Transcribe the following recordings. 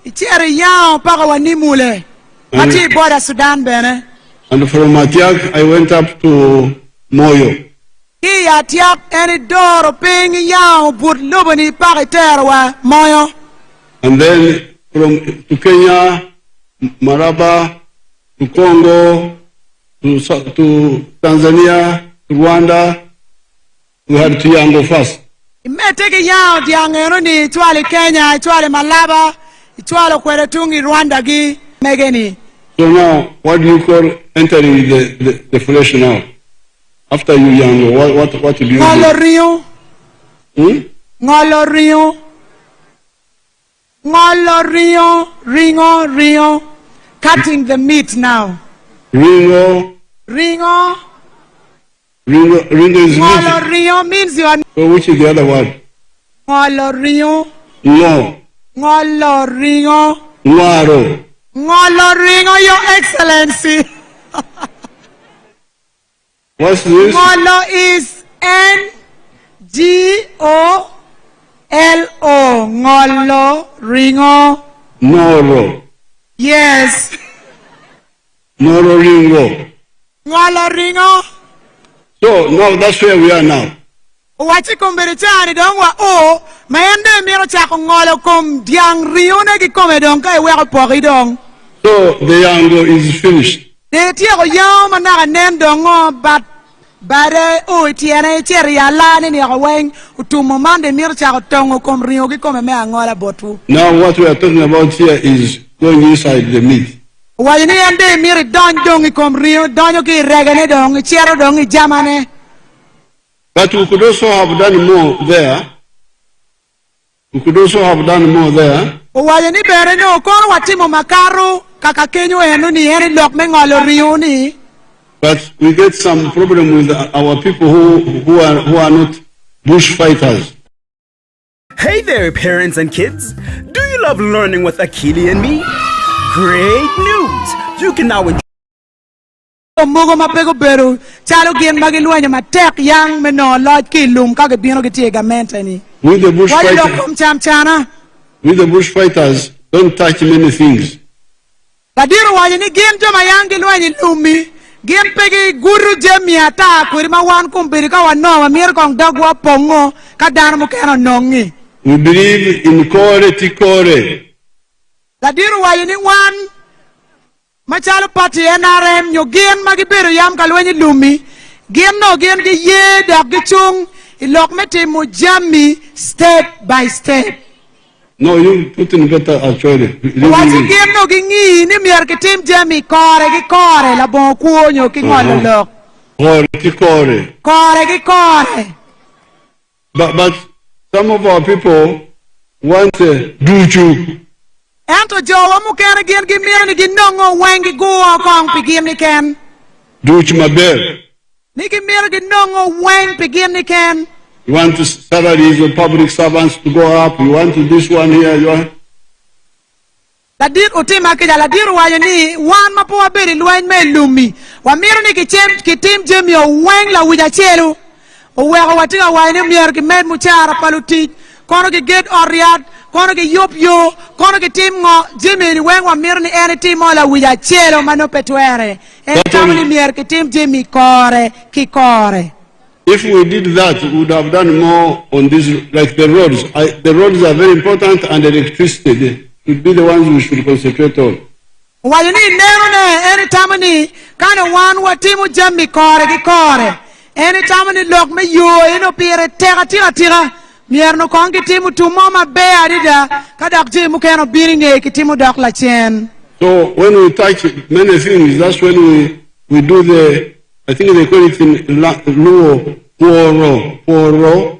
Ichere yao paka wanimule. Ati border Sudan bene. And from Atiak, I went up to Moyo. Ki atiak any door ping yao but lubani paka terwa Moyo. And then to Kenya, Maraba, to Congo, to Tanzania, to Rwanda, we had to Yango first. Imeteke yao diangero ni itwale Kenya, itwale Malaba, itwale Kweretungi, Rwanda gi megeni. So now, what do you call entering the flesh now? After you Yango, what do you do? Ngolo Rio. Ngolo Rio. Ngolo Rio. Ringo. Cutting the meat now. Ringo is Ngolo meat. Rio means you are. So which is the other word? Ngolo Rio. No. Ngolo Rio. Ngaro. Ngolo Rio, Your Excellency. What's this? Ngolo is Ngolo. Ngolo Ringo. Noro. Yes. Noro Ringo. Ngolo Ringo. So now that's where we are now. Wachi kumbirichani dongwa o mayende miro chako ngolo kum diang rione ki kome dong kai weko pori dong. So the Yango is finished. De tieko yao manaka nen dongo but bare o tiene cheri ya lani ni ako weng utumo mande miro chako tongo kum rio ki kome me angola botu. Now what we are talking about here is going inside the meat. Wajini yende miro dongi kum rio donyo ki regane dong chero dong jamane. But we could also have done more there. Wajini bere no kono watimo makaru kaka kenyo enu ni heri lok me ngolo rio ni. But we get some problem with our people who are not bush fighters. Hey there, parents and kids. Do you love learning with Akili and me? Great news! You can now enjoy Mugo mapego beru chalo gien magiluanya matek yang meno lodge ki lum ka ke bino ke tiega mentani. With the bush fighters, don't touch many things. Ladiru wajini gien joma yang giluanya lumi gien pegi guru jemi ata kurima wan kumbiri ka wano mir kong dagwa pongo ka dana mukeno nongi. We believe in kore tikore. Ladiru wajini wan machalo pati NRM nyo gien magibiru yam kalwenyi lumi gien no gien gi ye dak gi chung ilok meti mujami step by step. No, you put in better actually. Wachi gien no gi ngi ni mier ki tim jami kore gi kore la bon kuonyo ki ngolo lok. Kore tikore. Kore gi kore. But some of our people want duchu. Ento jowa mukene gien gi mier ni gi nongo wengi guo kong pigim ni ken. Duchu maber. Ni gi mier gi nongo weng pigim ni ken. You want salaries of public servants to go up. You want this one here. You want. Ladir utima kija ladir wajani wan mapuwa beri luen me lumi. Wamiru ni kitim jemi o weng la wija chelu. Uweko watinga wajani mier ki med muchara paluti. Kono ki get oriat. Kono ki yup yo. Kono ki tim ngo. Jemi ni weng wamiru ni ene tim o la wija chelu mano petuere. Ene kama ni mier ki tim jemi kore ki kore. If we did that, we would have done more on this, like the roads. The roads are very important, and the electricity they should be the ones we should concentrate on. Wajani nero ne ene tamani kana wan watimu jemi kore ki kore. Ene tamani lok me yo eno pire tira. Mierno kongi timu tumoma be adida kadak timu keno biringe ki timu dak la chen. So when we touch many things, that's when we do the, I think they call it in Lamwo, poro,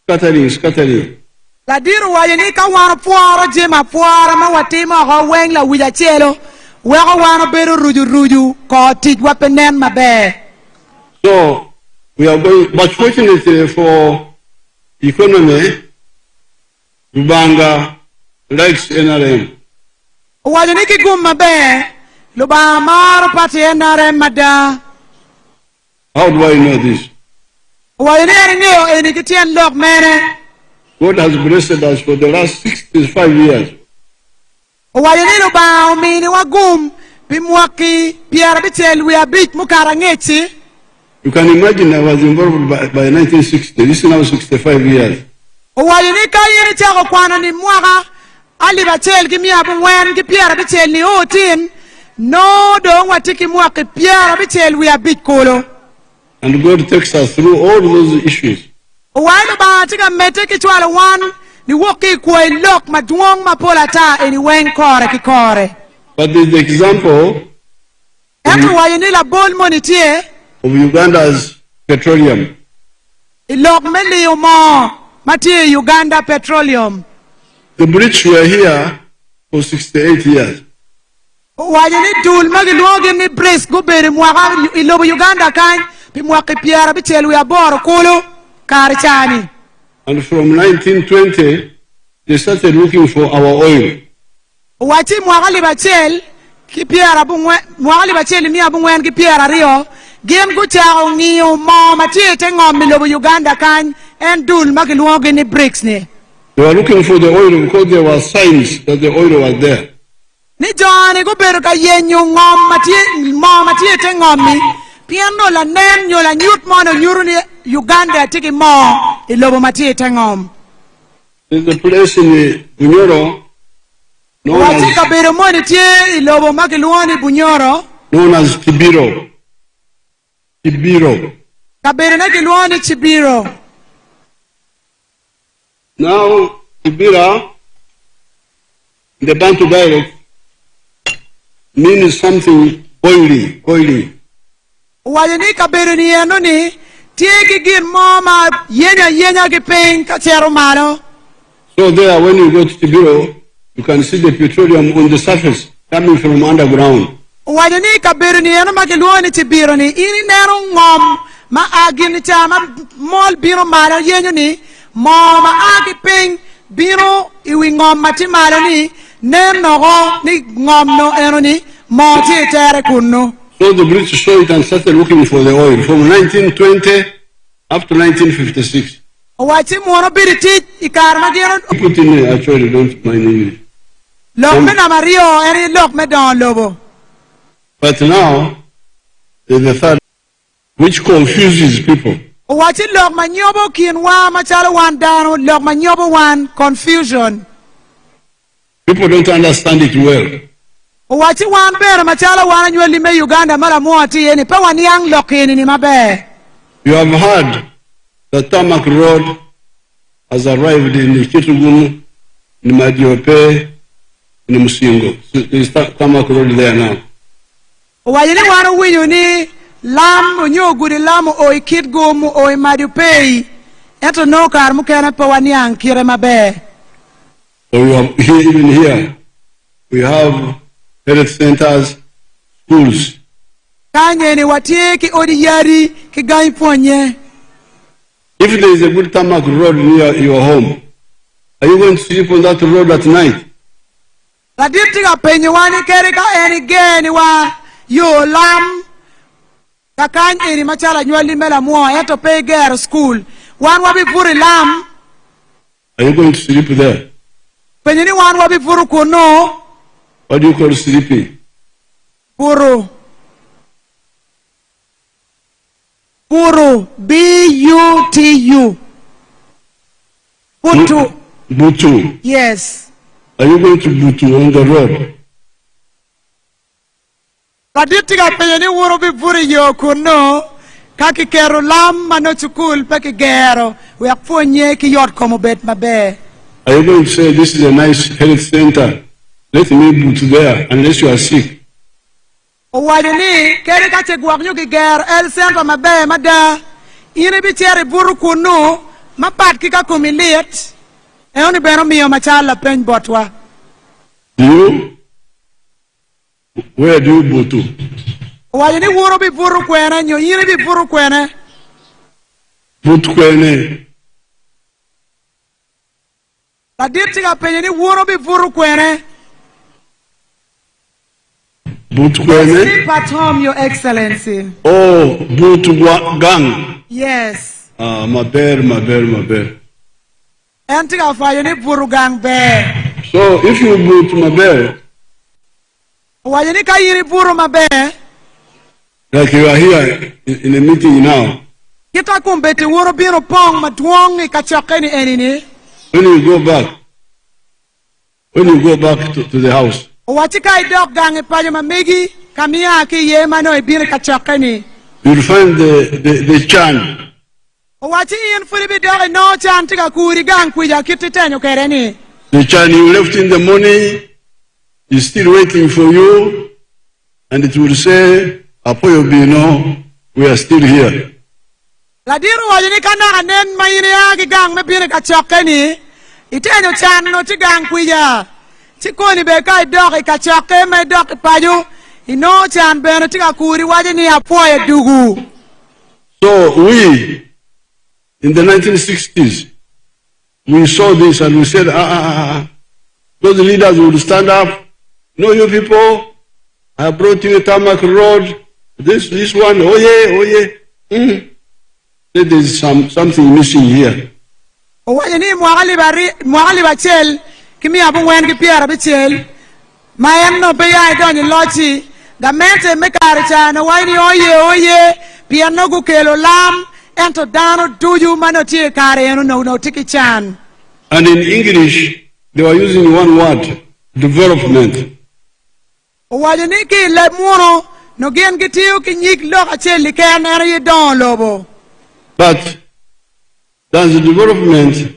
scattering. Ladiru wajani ka wana puara jema puara ma watima ho weng la wija chelo. Wego wana beru ruju ko tijwa penen mabe. So we are going, but fortunately for economy, Lubanga likes NRM. Wajani ki gumma be, luba maru pati NRM mada. How do I know this? Wajani niyo eni kitien lok mene. God has blessed us for the last 65 years. Owayo ni luba omini wagum bimwaki piara bitel wi abich mukara ngechi. You can imagine I was involved by 1960. This is now 65 years. Owayo ni kayiri chako kwana ni mwaka ali bachel kimia bungwen ki piara bitel ni otin no dong watiki mwaki piara bitel wi abich kolo. And God takes us through all those issues. Owayo ba tika mete kichwala wan ni woki kwe lok maduong mapola ta eni wen kore ki kore. But there's the example Eto wayo ni la bol monitie of Uganda's petroleum. ilok meli umo matie Uganda Petroleum. The British were here for 68 years. Wayo ni dul magiluogi ni bris guberi mwaka ilobo Uganda kany pi mwaka piara bichelu ya boro kulu karichani. And from 1920, they started looking for our oil. Wachi mwaka libachel ki piara bungwe mwaka libachel ni abungwen ki piara rio gem guchao ngiyo mo matie tengom ilobo Uganda kany en dul magiluogi ni bricks ni. They were looking for the oil because there were signs that the oil was there. Ni John guberi ka yenyu ngom matie tengom mi piano la nen nyola nyut mo no nyuru ni Uganda tiki mo ilobo matie tengom. There's a place in Bunyoro known Watika bero mo ni tie ilobo magiluoni Bunyoro. as Kibiro. Kibiro. Kabere na giluoni Chibiro. Now, Kibira, in the Bantu dialect, means something oily, oily. Wayo ni kabere ni eno ni tie ki gin mo ma yenya ki ping ka chero malo. So there, when you go to Kibiro, you can see the petroleum on the surface coming from underground. Wayo ni kabere ni eno ma giluoni Chibiro ni ini nero ngom ma agin cha ma mol biro malo yenyo ni mo ma agi ping biro iwi ngom mati malo ni nen nogo ni ngom no eno ni mo ti tere kunno. So the British saw it and started looking for the oil from 1920 up to 1956. Wachi mono biriti ikar ma gino Put in actually, don't mind English. lok me na mario eri lok me don lobo. But now, there's the third, which confuses people. Wachi lok ma nyobo kin wa machalo wan dano lok ma nyobo wan confusion. People don't understand it well. Wachi wan bero machalo wan anyweli me Uganda mara muati yeni pa wan yang lok yeni ni mabe. You have heard the tarmac road has arrived in Kitugunu, in Madiope, in Musingo. So there's tarmac road there now. Wachi ni wan winyo ni lam onyo gudi lam o ikit gumu o imadupei eto no kar mukene pa wan yang kire mabe. So we have even here, we have health centers, schools. Kanye ni watie ki odi yari ki gai ponye. If there is a good tarmac road near your home, are you going to sleep on that road at night? La dirti ka penye wani kere ka eni geni wa yo lam ka kanye ni machala nywali mela mua eto pay gero school wan wabi puri lam Are you going to sleep there? penye ni wan wabi puru kuno What do you call sleeping? puru B-U-T-U Putu. Butu. Yes. Are you going to Butu on the road? Kaditi ka penye ni wuro bi puri yo kuno kaki kero lam mano chukul peki gero we ponye ki yot komo bet mabe. Are you going to say this is a nice health center? Let me Butu there unless you are sick. Owayo ni kere ka che guak nyu ki gero el center mabe mada ine bi chere buru kuno mapat ki ka kumiliet e oni beno miyo machala peny botwa. Do you? Where do you Butu? Owayo ni wuro bi buru kwene nyo ine bi buru kwene. Butu kwene. Kaditi ka penye ni wuro bi buru kwene. Butu kwene. Sleep at home, Your Excellency. Oh, Butu gang. Yes. Maber. Enti ka fayo ni buru gang be. So if you Butu Maber, Wajeni ka yiri buru mabe. Like you are here in a meeting now. Kita kumbeti wuro biro pong maduong ikachoke ni enini. When you go back to the house, Wachika idok gange payo mamigi kamia ki ye mano ibiri kachoke ni. you'll find the chan. Wachi in furibi dog no chan tika kuri gang kuja kiti tenyo kereni. The chan you left in the morning is still waiting for you, and it will say, Apoyo Bino, we are still here. Ladiru wajini kana anen mayini agi gang me biri kachoke ni. Itenyo chan no ti gang kuja. Tikoni beka idok ikachoke me dok payo. Ino chan beno tika kuri wajini apoye dugu. So we, in the 1960s, we saw this and we said, those leaders would stand up. No, you people, I brought you a tarmac road. This one, oh yeah. There's something missing here. Wajini mwali bachel kimi abu wen ki piara bachel. Mayem no beya idonyi lochi. Gamente mekari chana wajini oye. Piano gukelo lam. Ento dano duju mano tie kare no tiki chan. And in English, they were using one word, development. Wajini ki lemuro no gen gitiyo ki nyik loka cheli kaya nere don lobo. But does the development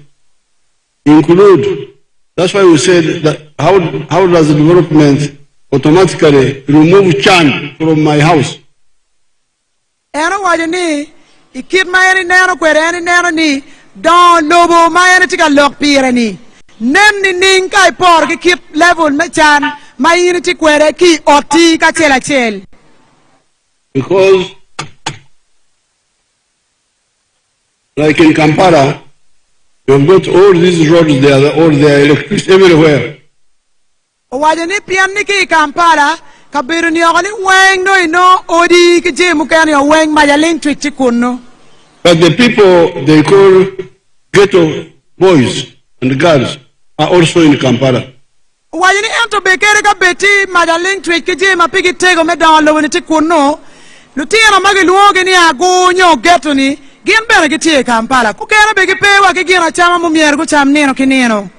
include? That's why we said that how does the development automatically remove chan from my house? Eno wajini ikit mayani neno kwere neno ni don lobo mayani tika lok pire ni. Nem ni ning kai por ki kit level me chan mayini ti kwere ki oti ka chela chel. Because like in Kampala, you've got all these roads there, all the electricity everywhere. Wajini pian ni ki Kampala kabiru ni ogani weng no ino odi ki je mukani o weng majalin twitch kuno. But the people they call ghetto boys and girls are also in Kampala. Wajini ento bekere ka beti majalin twitch ki je mapigi tego me don lo ni tikuno. Lutira magi luoge ni agonyo ghetto ni gin bere ki tie Kampala. Kukera begi pewa ki gina chama mumier ku cham nino kinino.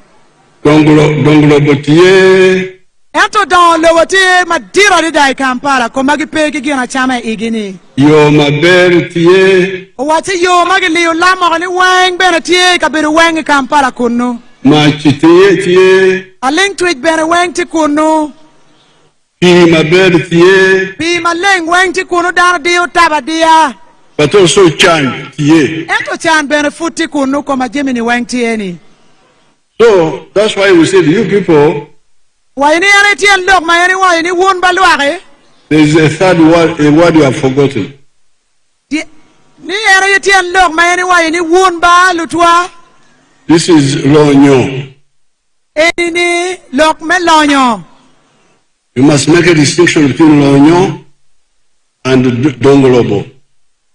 Donglo botie. Ento don lo wotie madira di dai Kampala ko magi pe ki gina chama igini. Yo maber tie. Wati yo magi liyo lamo ni weng bere tie ka bere weng Kampala kuno. Ma tie. A link to it bere weng ti kuno. Pi maber tie. Pi maleng weng ti kuno dar dio tabadia. But also chan tie. Ento chan bere futi kuno ko majimini weng tie ni. So that's why we said you people. Wayini ane tien lok mayani wayini won balware. There is a third word, a word you have forgotten. Ni ane tien lok mayani wayini won ba lutwa. This is lonyo. Eni ni lok me lonyo. You must make a distinction between lonyo and dongolobo.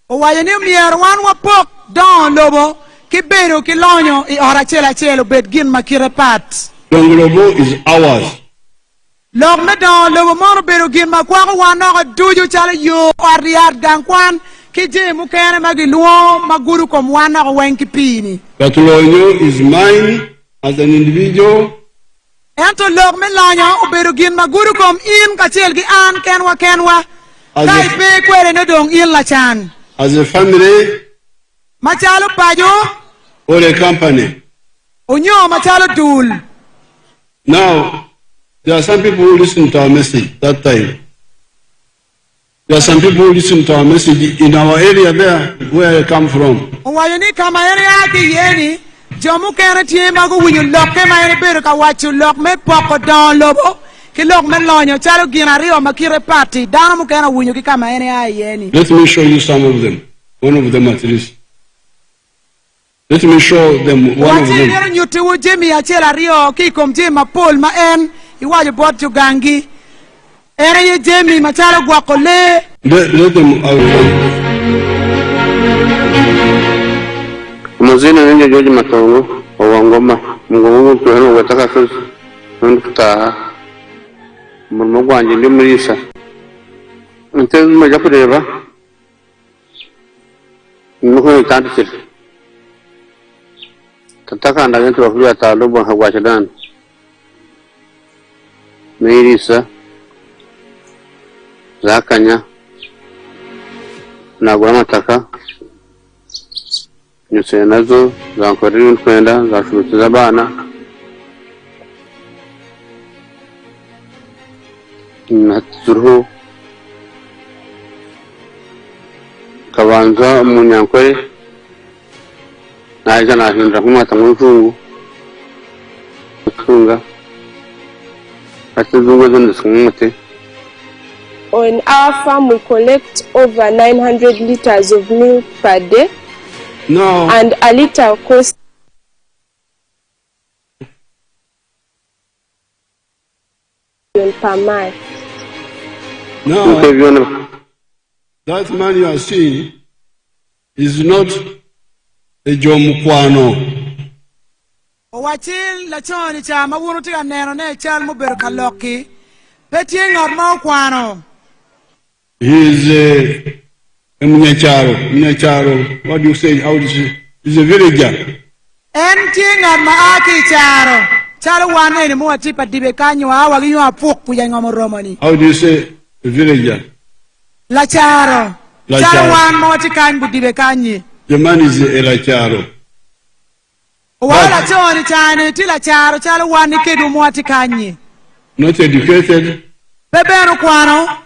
Wayini mier wan wapok don lobo ki beru ki lonyo I ora chelo bet gin makire pat. Dongolobo is ours. Lok me don lobo moro beru gin makwa wano duju chale yo ariat gankwan ki je mukene magi luo maguru kom wana wenki pini. But lonyo is mine as an individual. Ento lok me lonyo beru gin maguru kom in kachel gi an kenwa. Kai pe kwere no dong in la chan. As a family. Machalo pajo. Or a company. Onyo machalo dul. Now, there are some people who listen to our message that time. There are some people who listen to our message in our area there, where I come from. Wayani kama area ki yeni, jomu kere tie magu winyo lok ke mayani beru ka wachu lok me poko don lobo, ki lok me lonyo chalo ginari o makire party, dana mu kere winyo ki kama area yeni. Let me show you some of them. One of them at least. Let me show them one of them. Wati nero nyuti wu jimi ya chela rio ki kom jima pol ma en iwajo bot gangi. Ere ye jimi machalo guakole. Let them out. Muzina nje George Matongo wa ngoma. Mungu tuheno wataka sisi. Nduta. Murmugwanji ndi Mulisa. Nteze mujya kureba. Nuko tandikira. Tatakanda gento bakuya talubo hagwachadan. Mulisa. Zakanya. Nagura amataka. Nyuse nazo zankorera utwenda zashubitiza abana. Natsuruhu kabanza umunyankore naja nahindura nk'umwata mw'imfungu utunga atuzungu zondesumute. On our farm, we collect over 900 liters of milk per day. No. And a liter costs per month. No. That man you are seeing is not a Jomukwano. Wachil la choni cha mawunu tika neno ne chal mo ber kaloki. Peti ngor mo kwano. He is a Mnyacharo. What do you say? How is he? He's a villager. Enti ngor maaki charo. Chalo wane ni mo tipa dibe kanyo awa ginyo apuk puya ngomo romani. How do you say a villager? La charo. Chalo wan mo tikan budibe kanyi. The man is a Lacharo. Wala choni chani tila charo chalo wan ni kedu mo tikanyi. Not educated. Bebeno kwano.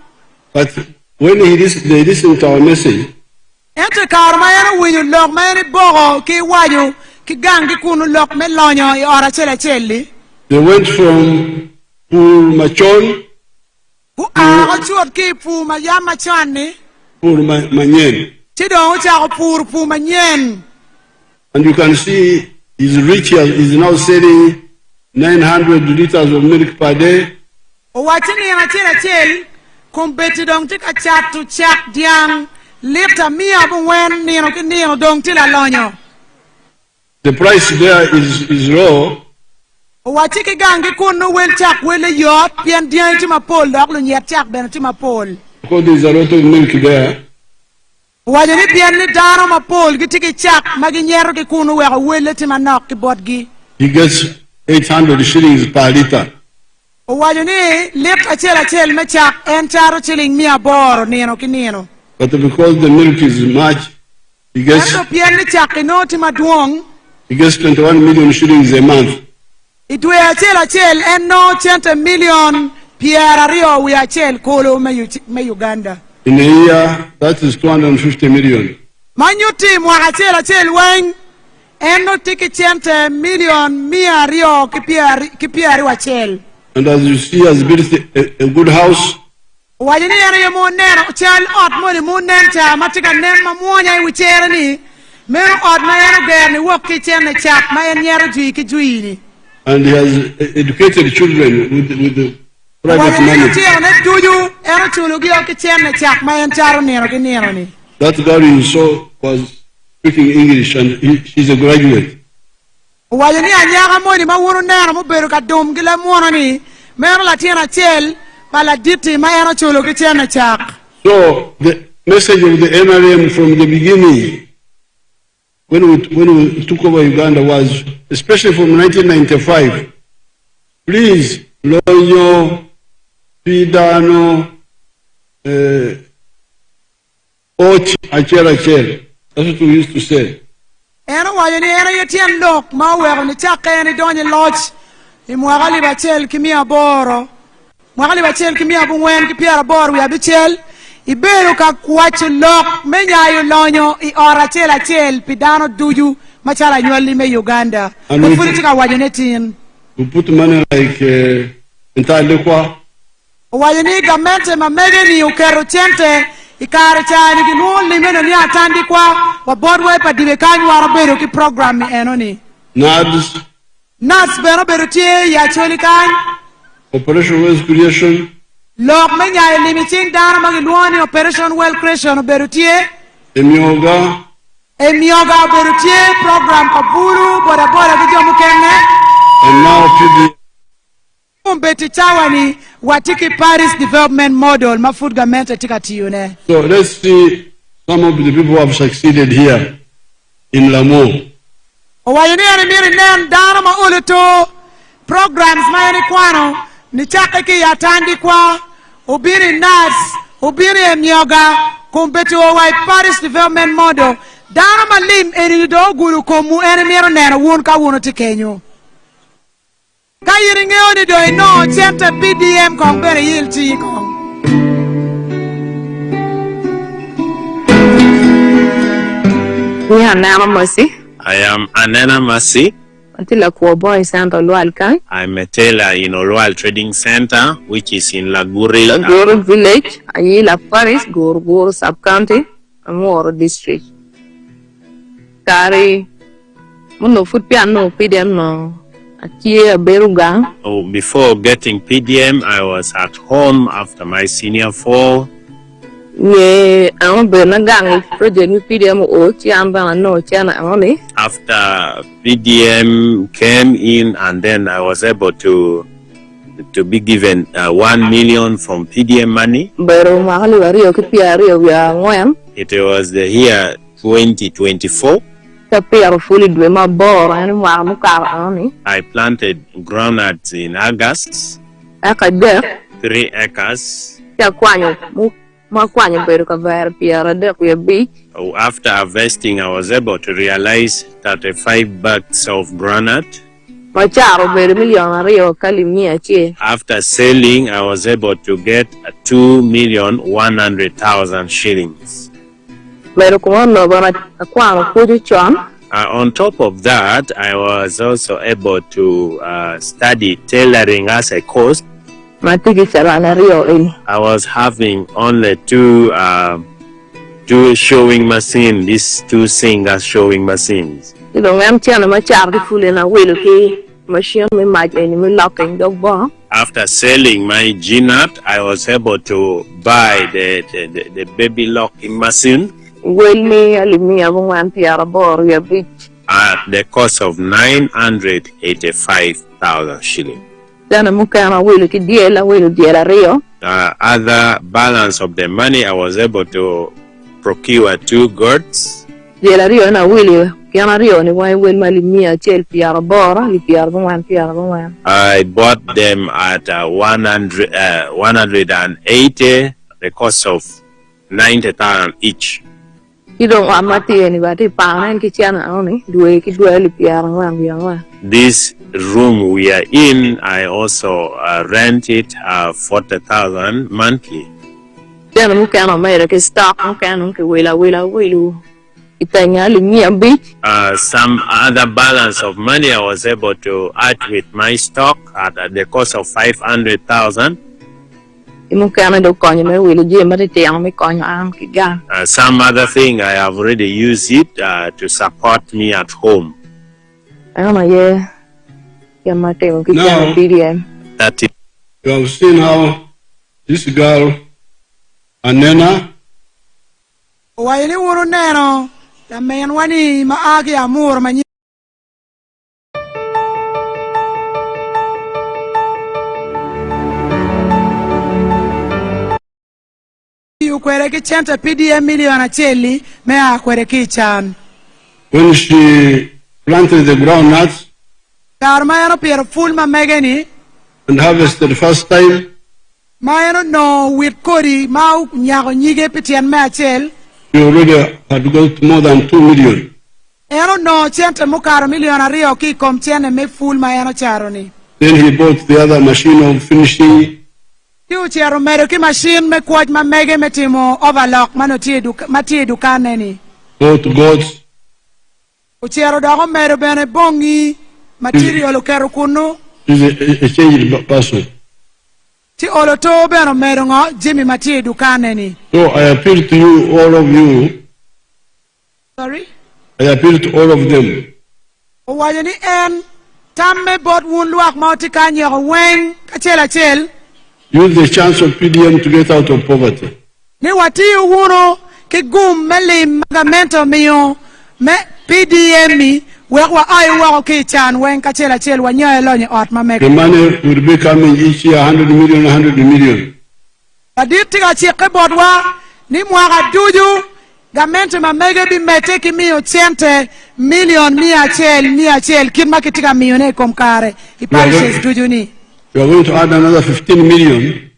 But when they listen to our message, Ente karma yana winyu lok mayani bogo ki wanyu ki gangi kunu lok me lonyo I ora chele cheli. they went from Machon Ku ako chuot ki pu mayama chani. Manyen. Chido ucha ko pu manyen. And you can see he's rich, he's now selling 900 liters of milk per day. Wachini yana chele chel kumbeti dong tika chatu chak diang lita mia bu wen nino ki nino dong tila lonyo. The price there is low. Wachiki gangi kunu wel chak wele yot pian diang tima pol dok lu nyet chak ben tima pol. Because there's a lot of milk there. Wajani pian ni dano ma pol gitiki chak magi nyero ki kunu wega wele tima nok ki bodgi. He gets 800 shillings per liter. Wajani lift achel me chak en charo chilling mia boro nino ki nino. But because the milk is much, he gets Ento pian ni chak inoti maduong. 21 million shillings a month. Itwe achel en no 100 million piera rio wi achel kolo me Uganda. In a year, that is 250 million. Manyuti mwa achel weng en no tiki 100 million mia rio ki piera wachel. And as you see, has built a good house. Wajini yana ya moneno chal ot moni monen cha matika nen mamonya I wichere ni mero ot ma yana gerni wok ki chene chak ma en nyero jui ki jui ni. And he has educated children with the private Wajini money. chero ne tuju eno chulu gi ki chene chak ma en charo nero ki nero ni. That girl you saw was speaking English and she's a graduate. Wajini anyaga moni ma wunu nero mo beru ka dum gile mono ni mero la tiena chel pala diti ma eno chulu ki chene chak. So the message of the NRM from the beginning, when we took over Uganda, was, especially from 1995, please, Lonyo, Pidano, Och, Achel. That's what we used to say. Eno wajini eno yetien lok ma wego ni chak eni donye loch imwagali bachel kimia boro. Mwagali bachel kimia bungwen ki piara bor wi abichel iberu ka kwachu lok menyayo lonyo I ora chel pidano duju machala nywali me Uganda. And Kufulitika wajine tin. we put money like Ntalekwa. Wajini gamente mamegeni ukero chente ikare chani kinul ni meno ni atandi kwa wabodwe pa dibekanyu waraberu ki program eno ni. NADS, Nas beno beru tie ya choli kanyu. Operation Wealth Creation, Lok menyayo limiting dano magiluoni Operation Well Creation beru tie. Emioga, Emioga berutie program kaburu bora bora kijomu kene. and now Kumbeti chawani watiki Paris development model ma food government etika tiyune. So let's see some of the people who have succeeded here in Lamwo. Owayini yani miri nen dana ma ulito programs ma yani kwano ni chake ki yatandi kwa ubiri nas ubiri emyoga kumbeti owai Paris development model dana ma lim eni do guru komu eni miri nena wun ka wunu tikenyo. Kayiri ngeo ni do ino chente PDM kong bere yilti kong. We are now Mercy. I am Anena Masi. Until a poor boy sent a loyal kind. I'm a tailor in Oloal Trading Center, which is in Laguri. Laguri village, Ayila Paris, Gurgur sub-county, Amoro district. Kari, Muno food piano, PDM no. Akia Beruga. Oh, before getting PDM, I was at home after my senior fall. Yeah, I'm Benagang project with PDM or Chiamba no China only. After PDM came in, and then I was able to be given 1 million from PDM money. Beru Mahali Rio Kipiario, we are one. It was the year 2024. Kapia fully do my bore and Mamukar only. I planted groundnuts in August, Akade, 3 acres. Yaquano, Maquano Beruka Ver Pierre de Beach. Oh, after harvesting, I was able to realize 35 bags of groundnut. Macharo Bermillion Rio Calimia Che. After selling, I was able to get 2,100,000 shillings. Berukuano, but Aquano Pudichon. On top of that, I was also able to study tailoring as a course. I was having only two showing machines, these 2 singer showing machines. You know, I'm telling my child full in a wheel machine, me might enemy locking the bar. After selling my G-nut, I was able to buy the baby locking machine. Well, me, I leave me a 1 Pierre Boria Beach. At the cost of 985,000 shillings. Then I'm going to deal Rio. Other balance of the money, I was able to procure 2 goats. Deal Rio and I will. Rio, and why will my Limia Chel Pierre Bora, Pierre 1 Pierre 1. I bought them at 180, the cost of 90,000 each. You don't want Mati anybody, Pan Kitchen only, do a Pierre 1. This room we are in, I also rent it 40,000 monthly. Then I'm going to America stock, I'm will. Some other balance of money I was able to add with my stock at the cost of 500,000. Some other thing I have already used it to support me at home. Now, That is. you have seen how this girl, Anena, Owayini wunu neno ya men wani maagi amur manyi. Ukwere ki chente PDM million acheli me akwere ki chan. when she planted the groundnuts Karmayano pier full ma megeni. and harvested the first time, Mayano no with kori mau nyago nyige pitian me achel. she already had got more than 2 million. Eno no chente mukaro million ario ki kom chene me full mayano charoni. Then he bought the other machine of finishing. Tiu chero mero ki machine me kwaj ma mege me timo overlock mano tie dukane ni. Bought goats. Uchero dogo mero bene bongi material kero kuno. She's a changed person. Ti oloto beno mero ngo Jimmy matie dukane ni. So I appeal to you, all of you. Sorry? I appeal to all of them. Owayani en tamme bot wun luak mauti kanyo wen kachela chel. Use the chance of PDM to get out of poverty. Ni wati uwuno ki gum melim magamento miyo me PDM mi wek wa ai weko ki chan wen kachel achel wa nyoe lonye ot ma The money will be coming each year, 100 million, 100 million. Adir tiga chike bodwa ni mwaka duju gamente ma mege bi mete ki miyo chente million mia chel kin ma kitika miyone komkare I parishes duju ni. We are going to add another 15 million.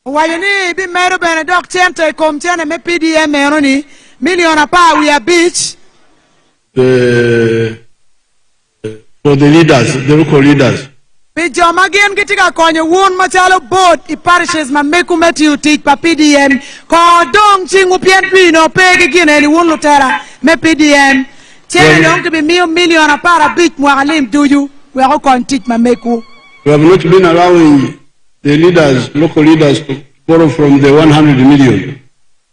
Wayini bi mero bene dok chente kom chene me PDM meroni million apa we are beach. For the leaders, the local leaders. Bi joma gen kitika konyo wun machalo board I parishes ma meku meti utit pa PDM ko dong chingu pien pino pegi gine ni wun lutera me PDM chene dong to be million apara beach mwakalim duju we are kon tit ma meku. We have not been allowing the leaders, local leaders, to borrow from the 100 million.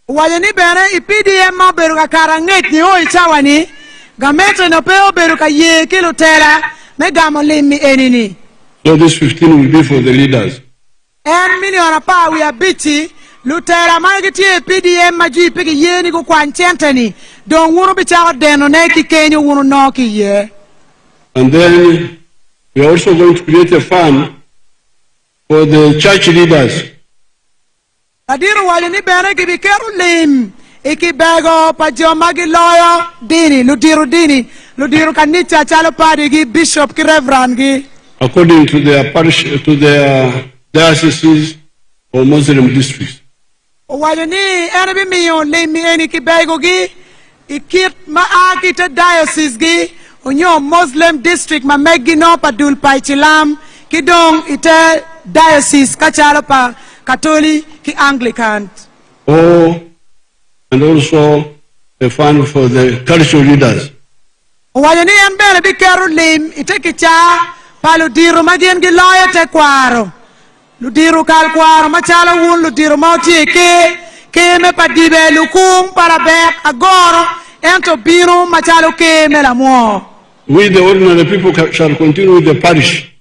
Wayini bene I PDM ma beru ka karanget ni o ichawani gamete no peo beru ka ye kilutera me gamo limi enini. So this 15 will be for the leaders. En million apa we are biti lutera magiti PDM maji pigi yeni ko kwanchenteni don wunu bichago deno ne ki kenyo wunu no ki ye. And then we are also going to create a fund for the church leaders. Adiru wali ni bene ki bikeru lim iki bego pa joma gi loyo dini ludiru kanita chalo padi gi bishop ki reverend gi. According to their parish, to their dioceses or Muslim districts. Wajani ene bi lim eni ki bego gi ikit ma akita diocese gi unyo Muslim district ma megi no pa dul pa chilam ki dong ite diocese kachalo pa Catholic ki Anglican. Oh, and also a fund for the cultural leaders. Wajani en bene bi keru lim ite kicha paludiru magien gi loya te kwaro ludiru kal kwaro machalo wun ludiru mauti ke me padibe lukum para bek agoro ento biru machalo ke me Lamwo. We the ordinary people shall continue with the parish.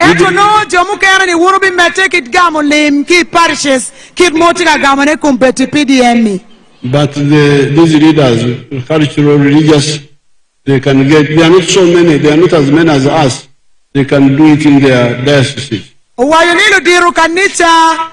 Ento no jomu kere ni wunu bi mete kit gamo lim ki parishes kit moti ka gamo ne kumpeti PDM. But these leaders, cultural, religious, they can get, they are not so many, they are not as many as us. They can do it in their dioceses. Wayoni ludiru kanisa,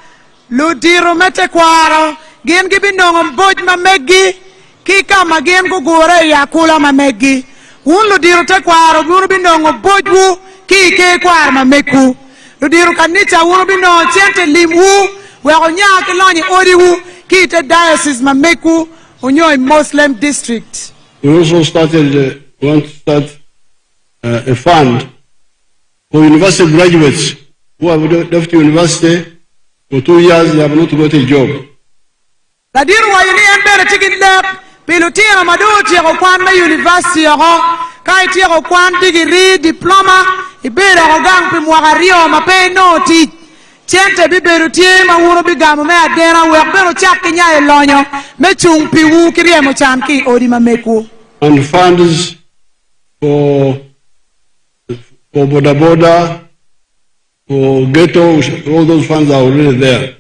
ludiru mete kwaro, gen gibi nongom boj mamegi, kika magen kugure ya kula mamegi. Un ludiru te kwaro, unu binongo bojwu, kike kwaro mameku. Ludiru kanisa, unu binongo chente limwu, weko nyaki lonyi odiwu, kite diocese mameku, unyo Muslim district. We also want to start a fund for university graduates who have left university for 2 years, they have not got a job. Ladiru wayini embere tikin lep, pilutira maduti ya kwan na university yako, kaiti ya kwan degree, diploma, ibere kogang pi mwakario mape noti, chente biberutie mawuro bigamu me adena wekbero chaki nyaye lonyo, me chung piwu kirie mochanki odi mameku. And funds for boda, for ghetto, all those funds are already there.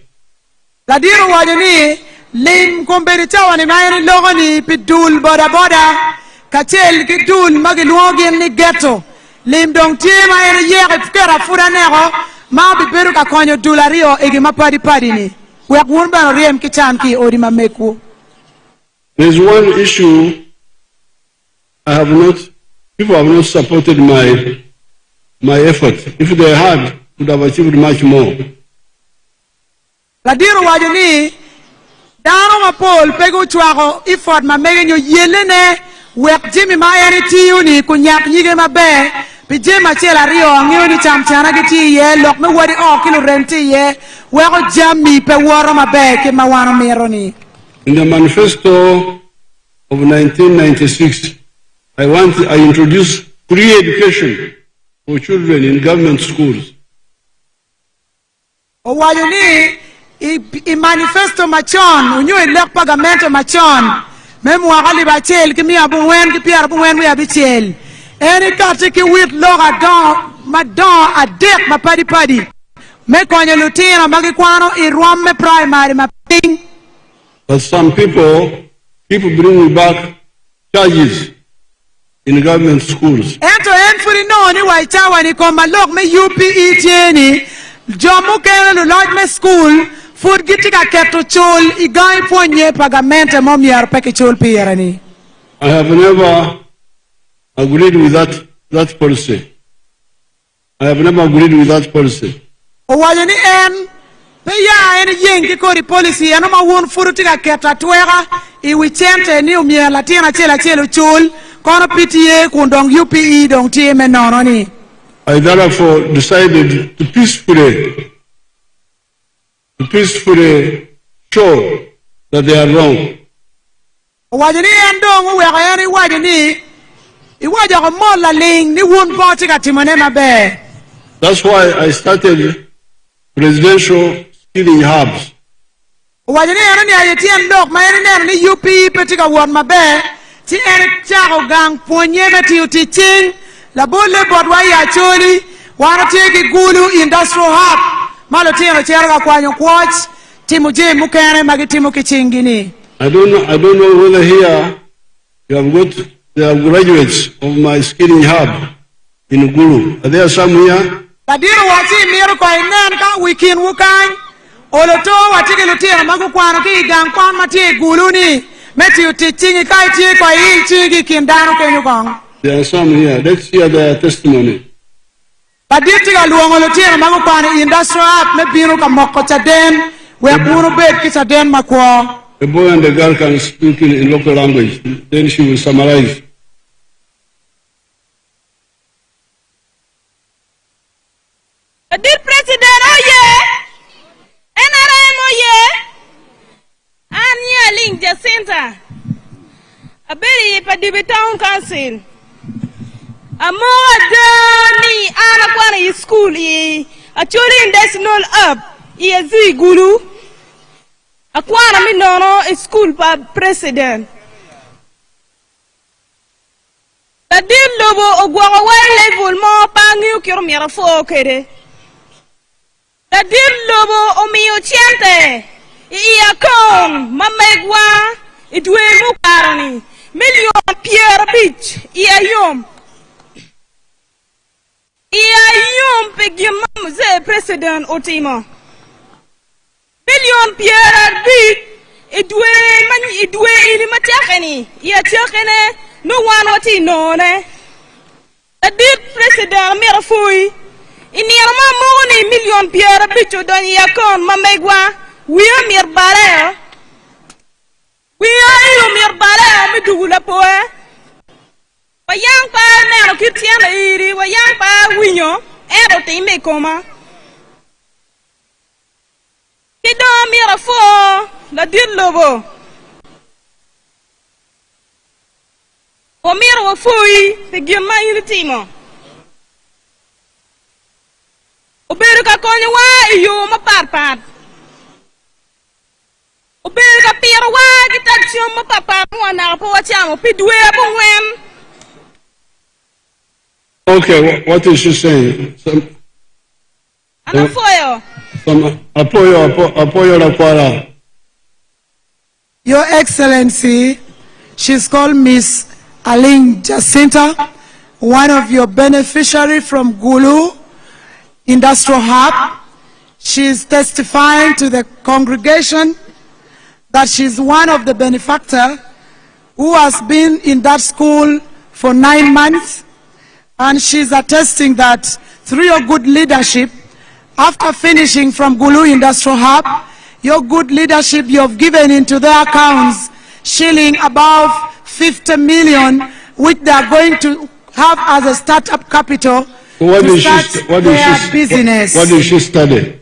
Ladiru wajani, lim kumberi chawa ni mayani logo ni pidul boda, kachel kidul magiluogi ni ghetto. Lim dong tie mayani yere fukera fura nego, ma biberu kakonyo dulario egi mapadi ni. Wekwunba riem kichanki odi mameku. There's one issue people have not supported my effort. If they had, would have achieved much more. Ladiru wajani, dano mapol pego chwako effort ma megenyo yelene wek jimi ma eri tiyuni kunyak nyige mabe pijema chela rio angiyo ni chamchana giti ye lok me wadi kilo renti ye weko jami pe waro mabe ke mawano meroni. In the manifesto of 1996, I introduced free education for children in government schools. Wajani I manifesto machon unyo elek pagamento machon memu wakali bachel kimi abuwen ki piar abuwen we abichel eni kati ki wit loga don madon adek mapadi me konye lutina magikwano irwam me primary maping. But some people bring back charges in government schools. Ento enfuri no ni waichawa ni koma lok me UPE tieni jomu kene lu lodge me school food gitika keto chul igai ponye pagamente mom yar peke chul pierani. I have never agreed with that policy. I have never agreed with that policy. Owajani en peya en yengi kori policy eno ma won furutika keta twega iwichente ni umye latina chela chelo chul kono PTA kundong UPE dong time nono ni. I therefore decided to peacefully show that they are wrong. Wajani endong uweka yani wajani iwaja ko mola ling ni wun poti ka timone mabe. That's why I started presidential skilling hubs. Wajani yani ni ayeti endok ma yani ni UPE petika won mabe ti ene chako gang ponye meti utiching la bole bodwa ya choli wana tiki gulu industrial hub malo tino cherga kwanyo kwach timu je mukene magitimu kichingini. I don't know whether here you have got the graduates of my skilling hub in Gulu. Are there some here? Tadiru wati miru kwa inen ka wikin wukan oloto watiki lutira magu kwano ki gang kwan mati Gulu ni meti utichingi kai tie kwa hii chingi kindano kenyu kong. There are some here. Let's hear their testimony. Baditi ga luongo lutira magu kwano industrial hub me binu ka moko chaden we buru bet ki chaden makwo. A boy and a girl can speak in local language. Then she will summarize. Dear President, oh yeah, NRM, oh yeah, I'm yelling Jacinta. A very Padibi Town Council. A more journey, Anna school, a children that's not up, ESV Guru. A quarter minor is school by president. The deal lobo of Guaway level more bang you kill for kere. The deal lobo o mio chente. Ia con, mamegua, it will mukarani. Million Pierre Beach, ia yum. Ia yum pegim ze president Otimo. Million Pierre Beach, it will in Matiakani, ia chakene, no one what he know. The dead president Mirafui. In your money, million Pierre Bicho don yakon, Mamegua, we are mere barrel. We are mere barrel, me do la poe. A young pa now, Kitiana Iri, a young pa winyo, everything may come. He don't mere four, la did lobo. O mere fui, the give my ultimo. Oberuka konye wa iyo maparpat. Oberuka pira wa gitaksyo mapapat mo na po wachamo pidwe bungwen. Okay, what is she saying? Ano foyo? Apoyo la kwara. Your Excellency, she's called Miss Aling Jacinta, one of your beneficiaries from Gulu Industrial Hub. She's testifying to the congregation that she's one of the benefactors who has been in that school for 9 months, and she's attesting that through your good leadership, after finishing from Gulu Industrial Hub, your good leadership, you have given into their accounts shilling above 50 million, which they are going to have as a startup capital to start their business. What did she study?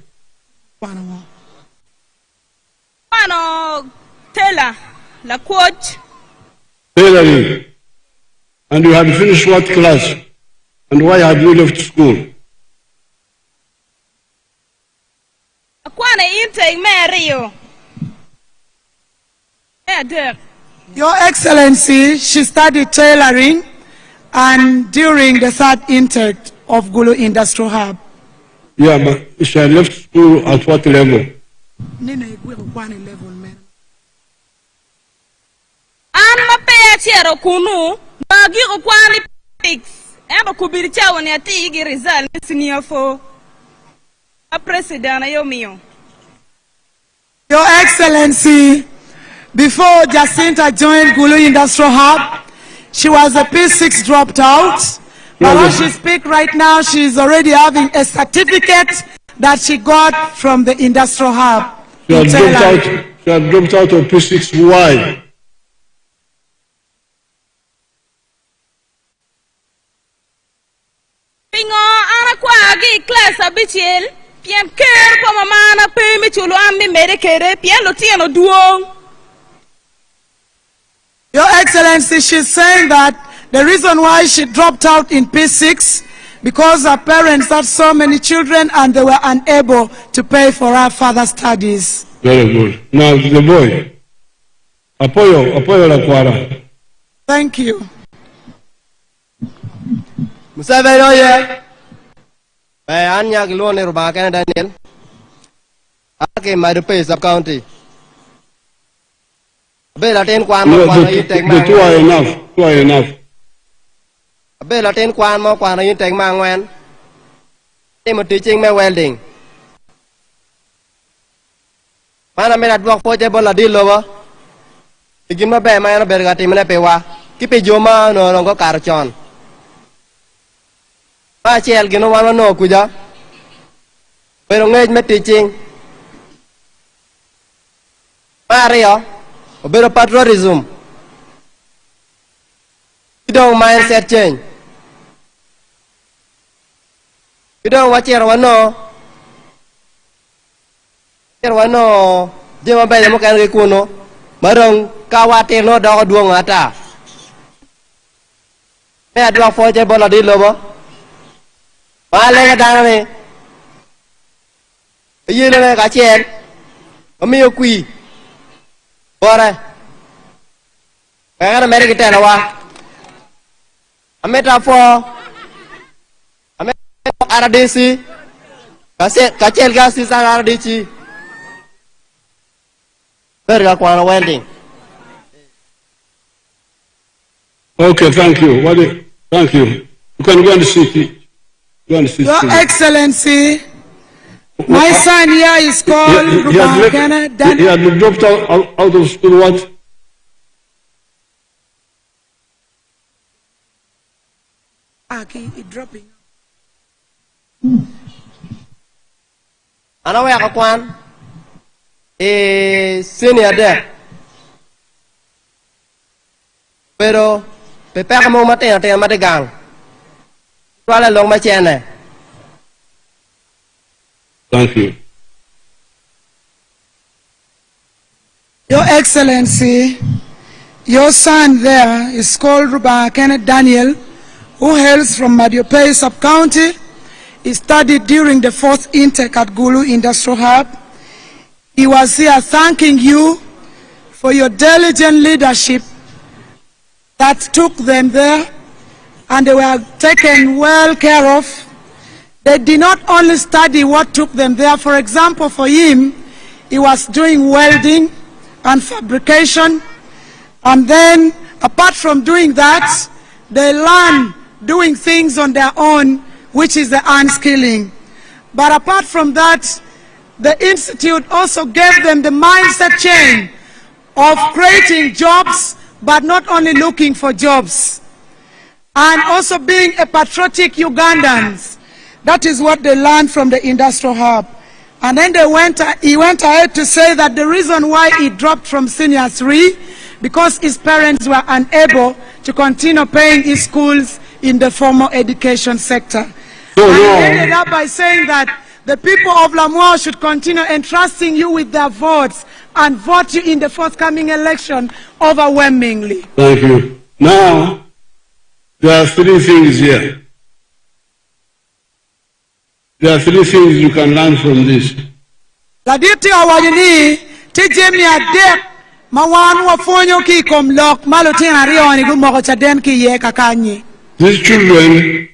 Taylor, la coach. Tailoring. And you had finished what class? And why had you left school? Your Excellency, she studied tailoring and during the third intake of Gulu Industrial Hub. Yeah, but she had left school at what level? An mapea chero kunu Bagi ko kwani pics. Eba kubiri chawo ni ati igi result senior for a president ayo miyo. Your Excellency, before Jacinta joined Gulu Industrial Hub, she was a P6 dropped out. But as she speaks right now, she is already having a certificate that she got from the Industrial Hub. She had dropped out of P6. Why? Pingo ana kwa agi class abichel. Pien care for mama na pay me chulo ambi medicare. Pien lo tieno duo. Your Excellency, she's saying that the reason why she dropped out in P6 because her parents had so many children and they were unable to pay for her further studies. Very good. Now the boy. Apoyo la kwara. Thank you. Museveni oye. Anya gilone rubaka Daniel. Ake Madupe sub-county. The two are enough. Two are enough. Bela ten kwan mo kwan yin teng mang wen. Tim teaching me welding. Mana me dat work for table la dil lowa. Igin ma be ma na berga tim ne pewa. Ki pe joma no longo karchon. Pa chel gino wan no kuja. Pero ngej me teaching. Mario. Obero patriotism. You don't mindset change. You don't watch your one no. Your one no. Jema bela mo kan kuno. Marong kawate no daw duong ata. Me adwa fo je bola di lobo. Bale ga dane. Yele le ka chen. Omi okui. Bora. Kaya na meri kita lawa. Ameta for RDC. Kacel gas is RDC. Berga kwa welding. Okay, thank you. Thank you. You can go and sit. Your Excellency, my son here is called He had been dropped out of school. What? Okay, dropping. Ano ya kakwan? Senior there. Pero pepe kamu mati mati gang. Wala long machene. Thank you. Your Excellency, your son there is called Ruba Kenneth Daniel, who hails from Madiope sub-county. He studied during the 4th intake at Gulu Industrial Hub. He was here thanking you for your diligent leadership that took them there, and they were taken well care of. They did not only study what took them there. For example, for him, he was doing welding and fabrication. And then, apart from doing that, they learned doing things on their own, which is the unskilling. But apart from that, the Institute also gave them the mindset change of creating jobs, but not only looking for jobs. And also being a patriotic Ugandans. That is what they learned from the Industrial Hub. And then he went ahead to say that the reason why he dropped from Senior 3, because his parents were unable to continue paying his schools in the formal education sector. And he ended up by saying that the people of Lamwo should continue entrusting you with their votes and vote you in the forthcoming election overwhelmingly. Thank you. Now, there are 3 things here. There are 3 things you can learn from this. Laditi awajini tijemi adek mawan wafonyo ki komlok malutina rioni gumoko chaden ki ye kakanyi. These children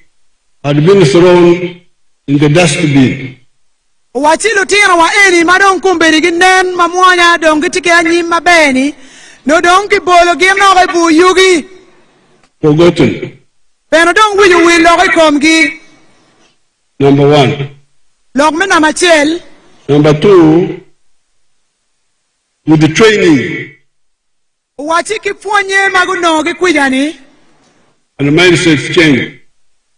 had been thrown in the dustbin. Wachilu tira wa eni madon kumberi ginen mamuanya dongi tike anyi mabeni no dongi bolo gem no bu yugi. forgotten. Pero dong wi wi lo kom gi. Number one. Log me na machel. Number two, with the training Wachi ki fonye maguno gi kwijani. and the mindset change.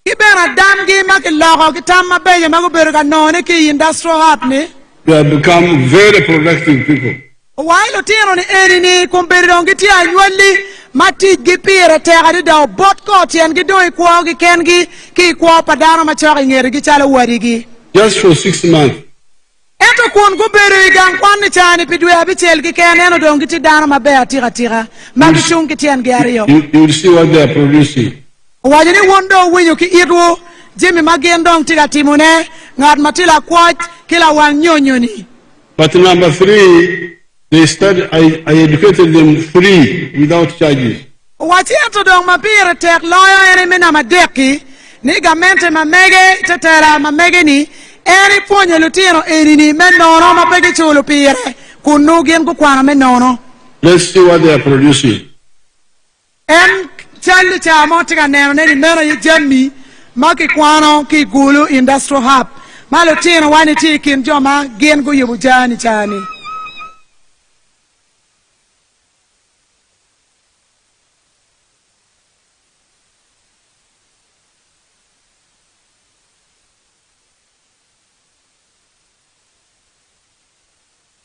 Ki bera dam gi mak logo ki tam mabe magu berga none ki industrial hub ni. They have become very productive people. Why lo tiro ni eri ni kumberi gi ti anywali mati gi pire tega di da bot ko tien gi do ikwo gi ken gi ki ikwo padano machori ngere gi chala wari gi. Just for 6 months. Eto kun go bere gang kwan ni chani pidwe abichel ki ken eno dong ti dano mabe atira tira magi chung ki tien gi ario. You will see what they are producing. Wajini wondo winyo ki irwo Jimmy magendong tiga timune ngad matila kwat kila wang nyonyoni. But number three, they started, I educated them free without charges. Wachi eto dong mapire tek loyo ene mina madeki ni gamente mamege tetera mamege ni eri ponye lutino eri ni menono mapege chulo pire kunu gen kukwana menono. Let's see what they are producing. Charlie chamo tiga neno neri meno ye jemmi maki kwano ki gulu industrial hub malo tino wani tikin joma gen gu yubu jani chani.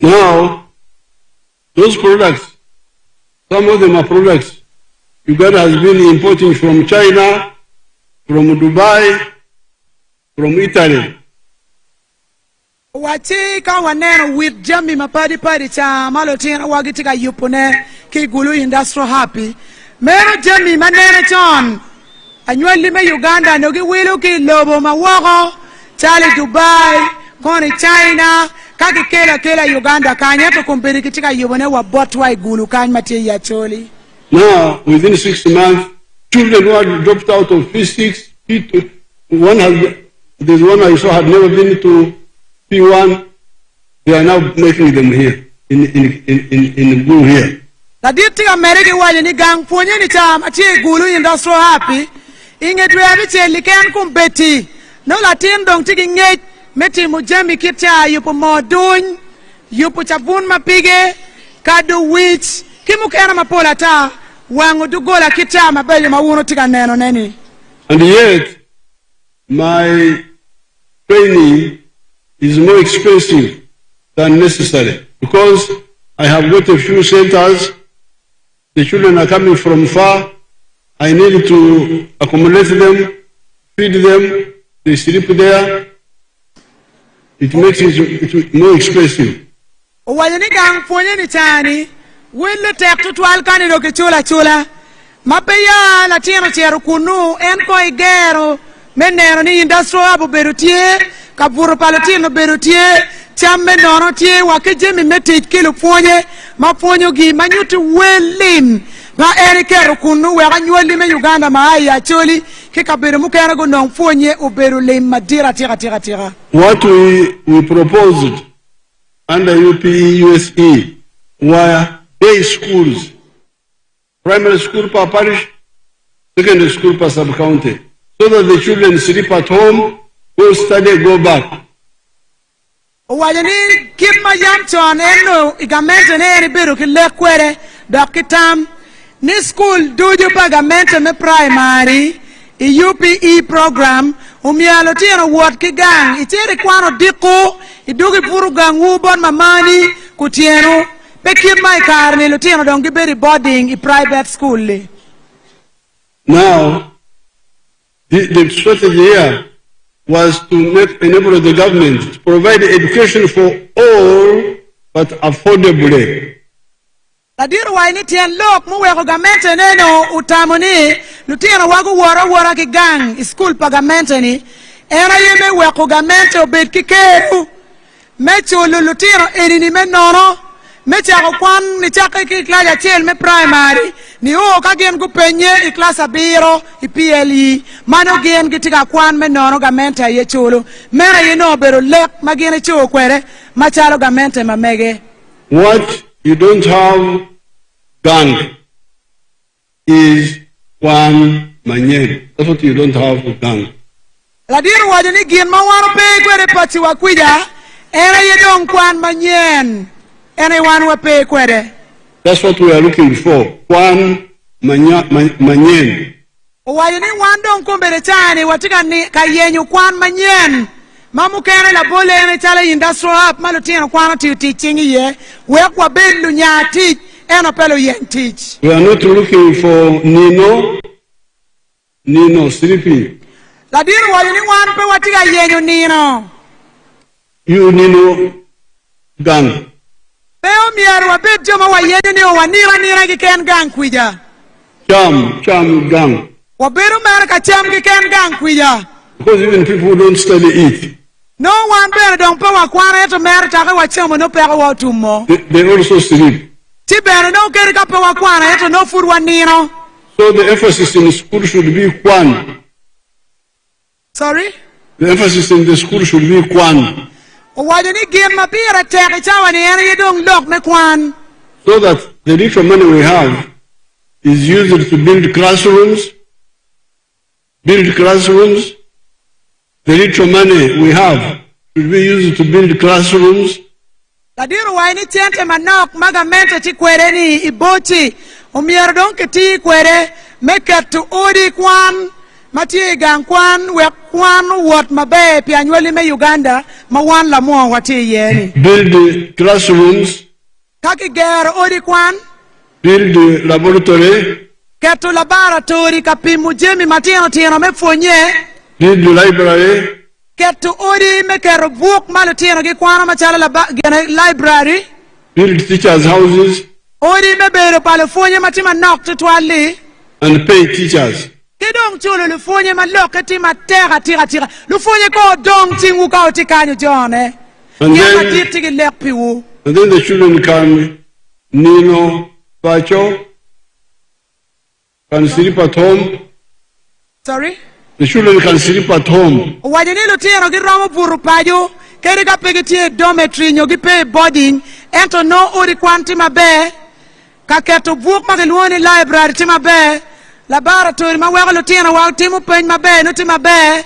Now, those products, some of them are products Uganda has been importing from China, from Dubai, from Italy. Wachi ka waneno with jami mapadi padi cha malo tina wagitika yupone ki gulu industrial happy. Mero jami manene chon. Anywali me Uganda nogi wilu ki lobo mawako chali Dubai, koni China, kaki kela Uganda kanya to kumpiri kitika yupone wa botwa igulu kanya mati ya choli. Now, within 6 months, children who had dropped out of P6, P2, there's one I saw had never been to P1, they are now making them here, in Gulu here. La diti America wale ni gang ponye ni cham achi gulu industrial happy, inge dwe cheli ken kumbeti, no latin dong tiki ngej, meti mujemi kitya yupo modun, yupo chabun mapige, kadu wich, kimu kena mapola ta, wangu dugola kitya mabeli mawuno tika neno neni. And yet, my training is more expensive than necessary because I have got a few centers. The children are coming from far. I need to accommodate them, feed them, they sleep there. It makes it more expensive. Wajani gang ponye ni chani, wile tek tutwal kani doki chula. Mapeya latino cheru kunu, enko igero, menero ni industrial abu berutie, kaburu palatino berutie, chamme nono tie, wakejemi meti kilo ponye, maponyo gi manyuti welim, ma erike kunu, wega nyueli me Uganda maai ya choli, kikabiru mukera go nong ponye uberu lim madira tira. What we proposed under UPE, USE were day schools. Primary school per parish, secondary school per sub-county. So that the children sleep at home, go study, go back. Wajani keep my young son eno igamente ne ribiru kile kwere dokitam ni school duju pagamente me primary UPE program umialo tino ward kigang itiri kwano diko idugi puru gang ubon mamani kutieno pe keep my car ni lutino dongi beri boarding I private school li. Now, the strategy here was to enable the government to provide education for all, but affordably. Ladiru wa ini tien lok muwe kugamente neno utamoni lutino wagu wara kigang school pagamente ni ena yeme we kugamente obed kikeru mecho lutino eni me nono mecha ko kwan ni chaka ki klasa chel me primary ni o ka gen gu penye I klasa biro I PLE mano gen gitika kwan me nono gamente ye chulo mera ye no bero lek magene chuo kwere machalo gamente mamege. What you don't have gang is Kwan Manyen. That's what you don't have with gang. La dir wajo ni gin ma wano pe kwede pati wakwija, ene yedong Kwan Manyen. Ene wan wa pe kwede. That's what we are looking for. Kwan Manyen. Wajo ni wandong kumbere chani watika ni kayenyu Kwan Manyen. Mamu kene la bole ene chale industrial up malutino kwano chingi ye. Wekwa belu nya teach. Eno pelo yen teach. We are not looking for Nino sleeping. La dir wajo ni wan pe watika yenyu Nino. You Nino gang. Peo miyaru wa bit joma wa yenyu ni wa nira ki ken gang kwija. Cham gang. Wa biru mera ka cham ki ken gang kwija. Because even people who don't study it. No one better don't pay wa kwana eto mera taka wa chamo no pega wa tumo. They also sleep. Ti bere no keri ka pe wa kwana eto no food wa nino. So the emphasis in the school should be Kwan. Sorry? The emphasis in the school should be Kwan. Wajo ni gin mapira teke chawa ni ene yedong lok me Kwan. So that the little money we have is used to build classrooms. The little money we have should be used to build classrooms. La diru wa ni tiente manok magamento ti kwere ni ibochi. Umier don kiti kwere make to odi Kwan. Mati gang Kwan we Kwan what mabe pi anywali me Uganda ma wan Lamwo wati yeni. Build the classrooms. Kaki ger odi Kwan. Build the laboratory. Ketu laboratory kapimu jemi matino me fonye. Build the library. Ketu odi me kero book malutino ki Kwana machala library. Build teachers' houses. Odi me bero pale fonye matima nok tutwali. And pay teachers. Kidong chulo lu fonye maloke ti matera tira. Lu fonye ko dong tingu ka otikanyo jone. And then the children can Nino Pacho, can sleep at home. Sorry? The children can sleep at home. Wajeni lutino ki romo buru pajo. Keri ka pegiti dormitory nyo ki pay boarding. Ento no odi Kwan ti mabe. Ka keto book makiluoni library ti mabe. Laboratory ma wego lutino wa timu pen mabe no ti mabe.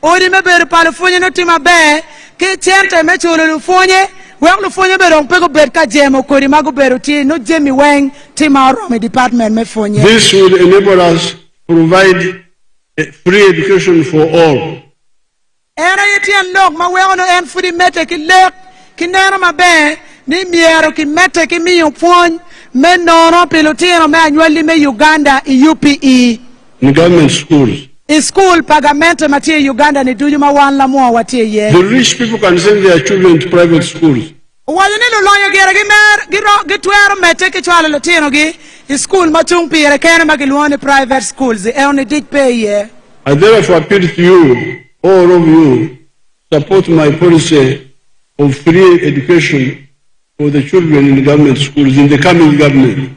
Odi me bere pale fonye no ti mabe. Ki chente me chulo lu fonye. Wego lu fonye bere on pego bere ka jemo kori mago bere ti no jemi weng ti ma me department me fonye. This will enable us to provide a free education for all. Era yetien lok ma wego no en fudi mete ki lek ki neno mabe ni miero ki mete ki miyo fonye. Me nono pilotino me anywali me Uganda i UPE. In government schools. In school pagamento matie Uganda ni duju ma wan Lamwo watie ye. The rich people can send their children to private schools. Wale ni lulonyo gira gitwero mete ki chwale lutino gi i school machung pire kene magiluoni private schools. E oni did pay ye. I therefore appeal to you, all of you, support my policy of free education for the children in the government schools in the coming government.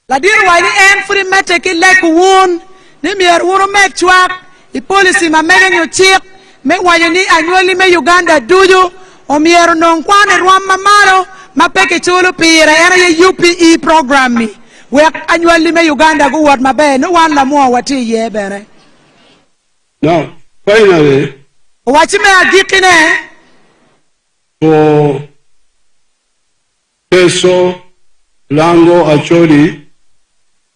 La diru wa ni en free mete ki lek woon ni mier wuro mek chwak i policy ma mege nyo chik me wayo ni anywali me Uganda duju o mier non kwane ruam mamalo ma peke chulo pire ena ye UPE program mi wek anywali me Uganda gu wat mabe no wan Lamwo wati ye bere. Now, finally, Wachime agikine for Teso, Lango, Acholi,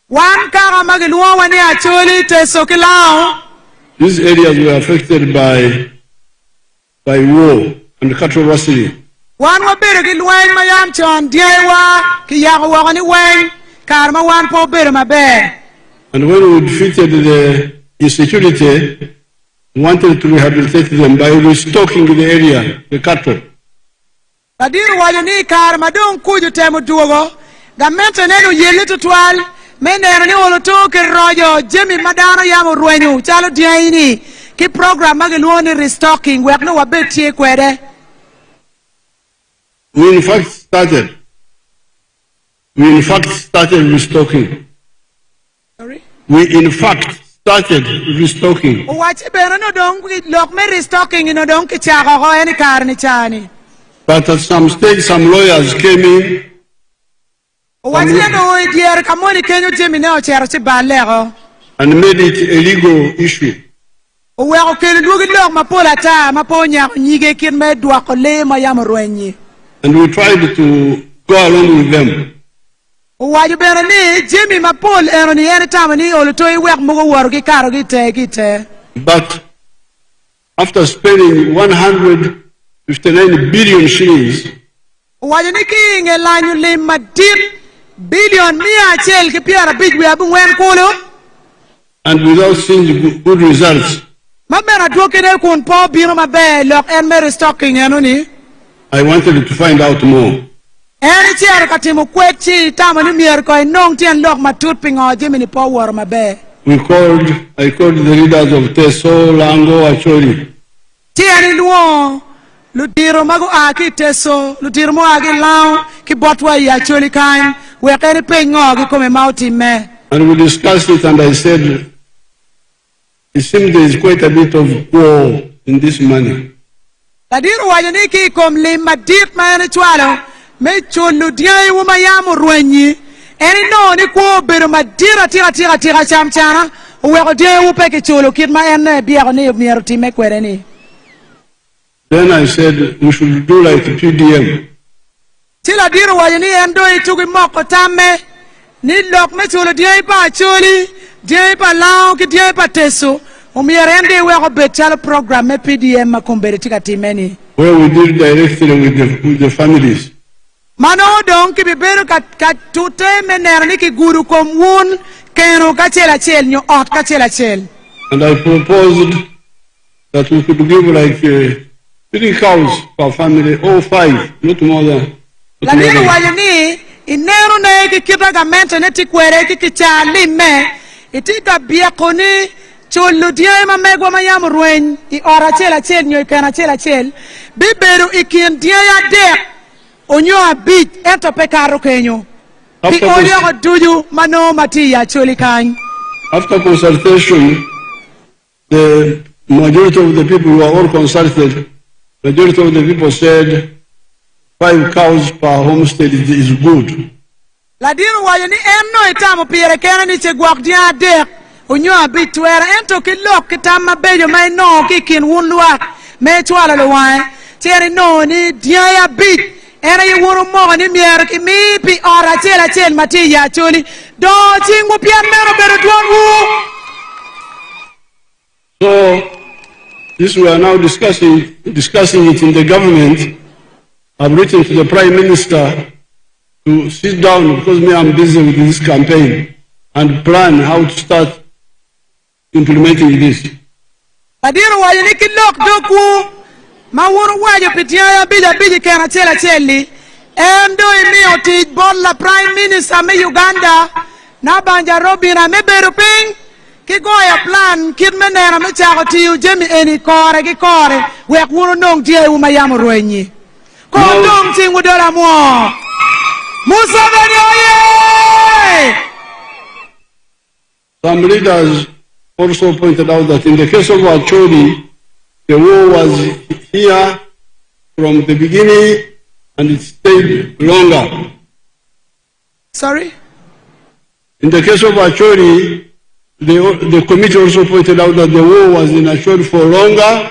wan kara magiluo wani Acholi Teso Kilao. these areas were affected by war and cattle rustling. Wan wabere ki luwen mayam chon diewa ki yago wani wen karma wan po bere mabe. And when we defeated the insecurity, we wanted to rehabilitate them by restocking the area, the cattle. Kadiru wajo ni karma don kuju temu duogo gamento nenu yeli tutwal menero ni oloto ke rojo jemi madano yamu ruenyu chalo diaini ki program magiluoni restocking wek no wabetie kwede. We in fact started restocking. Sorry? We in fact started restocking. Wachi bere no don lok me restocking no don ki chako ho eni karni chani. But at some stage, some lawyers came in. Wachi no dier kamoni kenyo jemi ne ochero chi balego. and made it a legal issue. Oweko kele duogi lok mapola ta maponya nyige kit me dwako le ma yamo rwenyi. And we tried to go along with them. Waju bere ni Jimmy mapol ero ni ene tama ni olutoi wek mugo waru ki karo kite. But after spending 159 billion shillings, Waju ni ki inge lanyu le madip billion mia chel ki piara bijwe abu wen kulo. and without seeing good results, Mabera duoki ne kun po bino mabe lok en me restocking eno ni. I wanted to find out more. Eni chiaro katimu kwechi tama ni mier koi nong tien lok matut pingo Jimmy ni po waru mabe. I called the leaders of Teso, Lamwo, Acholi. Tieni luo lutiro magu aki Teso, lutiro mo aki lao ki botwa ya Acholi kain wekeni pengo ki kome mauti me. And we discussed it, and I said, it seems there is quite a bit of war in this money. Ladiru wajani ki kom li madit ma ene chwalo me chulu diai wuma yamu rwenyi eni no ni ko beru madira tira chamchana uweko diai wupe ki chulu kit ma ene biya ni miero time kwere ni. Then I said, we should do like PDM. Tila diru wajani endo itugi moko tame ni lok me chulu diai pa Acholi diai pa lao ki diai pa Teso umierende weko betala program me PDM makumbere tika timeni. Where we deal directly with the families. Mano dong ki biberu kat tute mener ni ki guru kom wun keno ka chel nyo ot ka chel. And I proposed that we could give like 3 cows per family, or 5, not more than. La diru wajani ineru ne ki kita ka mente ne ti kwere ki kichali me itika biya koni chulu diye ma megwa ma yam rwen I ora chel nyo ikana chel biberu ikin diye ya dek onyo abit eto pekaro kenyo ki onyo ko duju mano mati ya Acholi kany. After consultation, the majority of the people who are all consulted, majority of the people said 5 cows per homestead is good. La diru wajani enno itamo pire kena ni chegwak diya dek onyo abit twera ento ki lok kitama bejo may no ki kin wunluak me chwala lo wae tieri no ni diya ya bit ena ye wuru mo ni mier ki mi pi ora chel mati ya Acholi do chingu pian mero beru duon wu. So this we are now discussing it in the government. I've written to the Prime Minister to sit down, because me I'm busy with this campaign, and plan how to start implementing this. Adiru waje ni ki lok doku ma wuru waje pitia ya bija kena cheli endo imi oti bola Prime Minister me Uganda na banja Robina me beru ping ki goya plan kid menera me chako tiyu Jimmy eni kore ki kore wek wuru nong diye wuma yamu rwenyi ko dong ting wudola mo Museveni oye. Some leaders also pointed out that in the case of Acholi, the war was here from the beginning and it stayed longer. Sorry? In the case of Acholi, the committee also pointed out that the war was in Acholi for longer.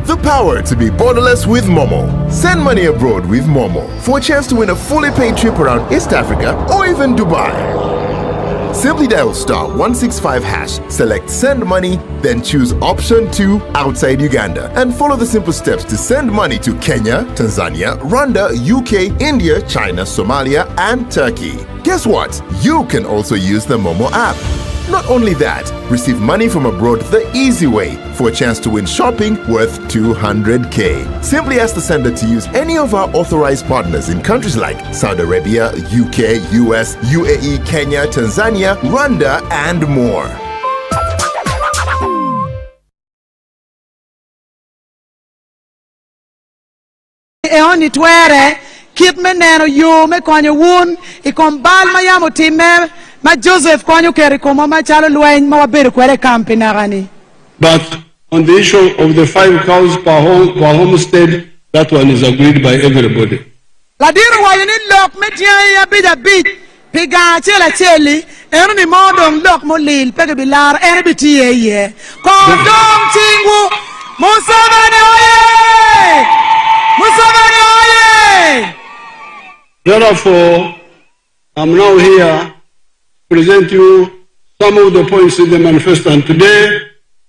The power to be borderless with Momo. Send money abroad with Momo for a chance to win a fully paid trip around East Africa or even Dubai. Simply dial *165#, select send money, then choose option 2 outside Uganda and follow the simple steps to send money to Kenya, Tanzania, Rwanda, UK, India, China, Somalia and Turkey. Guess what? You can also use the Momo app. Not only that, receive money from abroad the easy way for a chance to win shopping worth 200k. Simply ask the sender to use any of our authorized partners in countries like Saudi Arabia, UK, US, UAE, Kenya, Tanzania, Rwanda, and more. Eoni twere kit meneno yo me konyo wun ikombal mayamo time ma Joseph konyo keri kuma ma chalo lweny ma wabedo kwere kampi nagani. But on the issue of the 5 cows per homestead, that one is agreed by everybody. La diru wayo ni lok me tiya ya bija bij piga chela cheli eno ni modong dok molil pege bilar eno bitie ye kodong tingu Museveni oye! Museveni oye! Therefore, I'm now here to present you some of the points in the manifesto, and today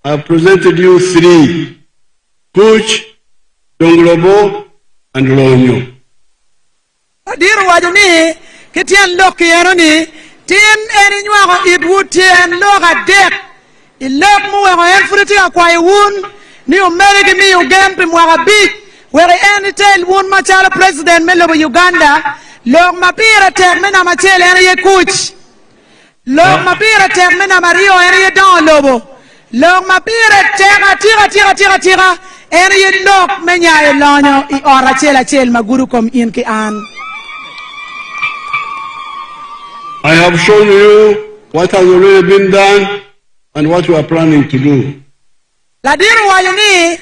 I have presented you 3: Kuch, Donglobo, and Lonyo. Adiru wajuni kitien loki eroni tin eni nywago idwutien loga dek ilok muwego enfriti akwa iwun ni umerigi mi ugempi mwaga bich were eni tel wun machala president melobo Uganda lok mapira tek mena machele eni ye Kuch lok mapira tek mena Mario eni ye Donlobo lok mapira tek tira eni ye lok menya ye lonyo I ora chela maguru kom in ki an. I have shown you what has already been done and what we are planning to do. Ladiru wayuni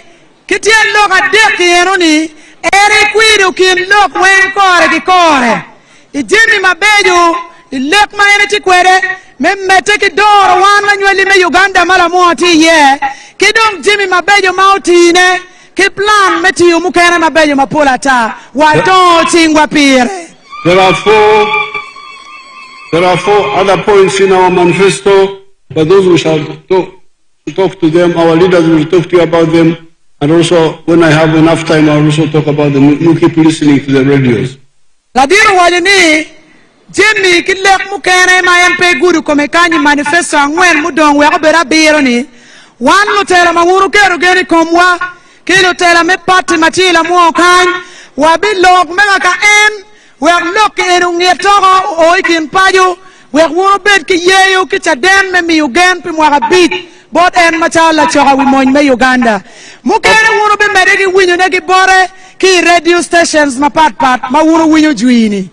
kitien loka deki yenuni eri kwidu kin lok wen kore ki kore ijimi mabeju ilek ma ene chikwede memmete ki doro wan manyweli me Uganda mala muoti ye kidong jimi mabeju mautine ki plan meti umukene mabeju mapula ta wato chingwa pire. There are four other points in our manifesto, but those we shall talk to them. Our leaders will talk to you about them. And also, when I have enough time, I'll also talk about them. You keep listening to the radios. Ladiru wajuni Jimmy kilek mukene mayempe guru komekani manifesto angwen mudong weko bera biro ni wan lutela mawuru keru geni komwa kilo tela me pati machila muokany wabi lok mega ka en wek lok enu ngetogo oikin paju wek wuru bed ki yeyu ki chadem me mi ugen pi mwaka bit bot en machala choka wimony me Uganda mukene wuru be medegi winyo negi bore ki radio stations mapat ma wuru winyo juini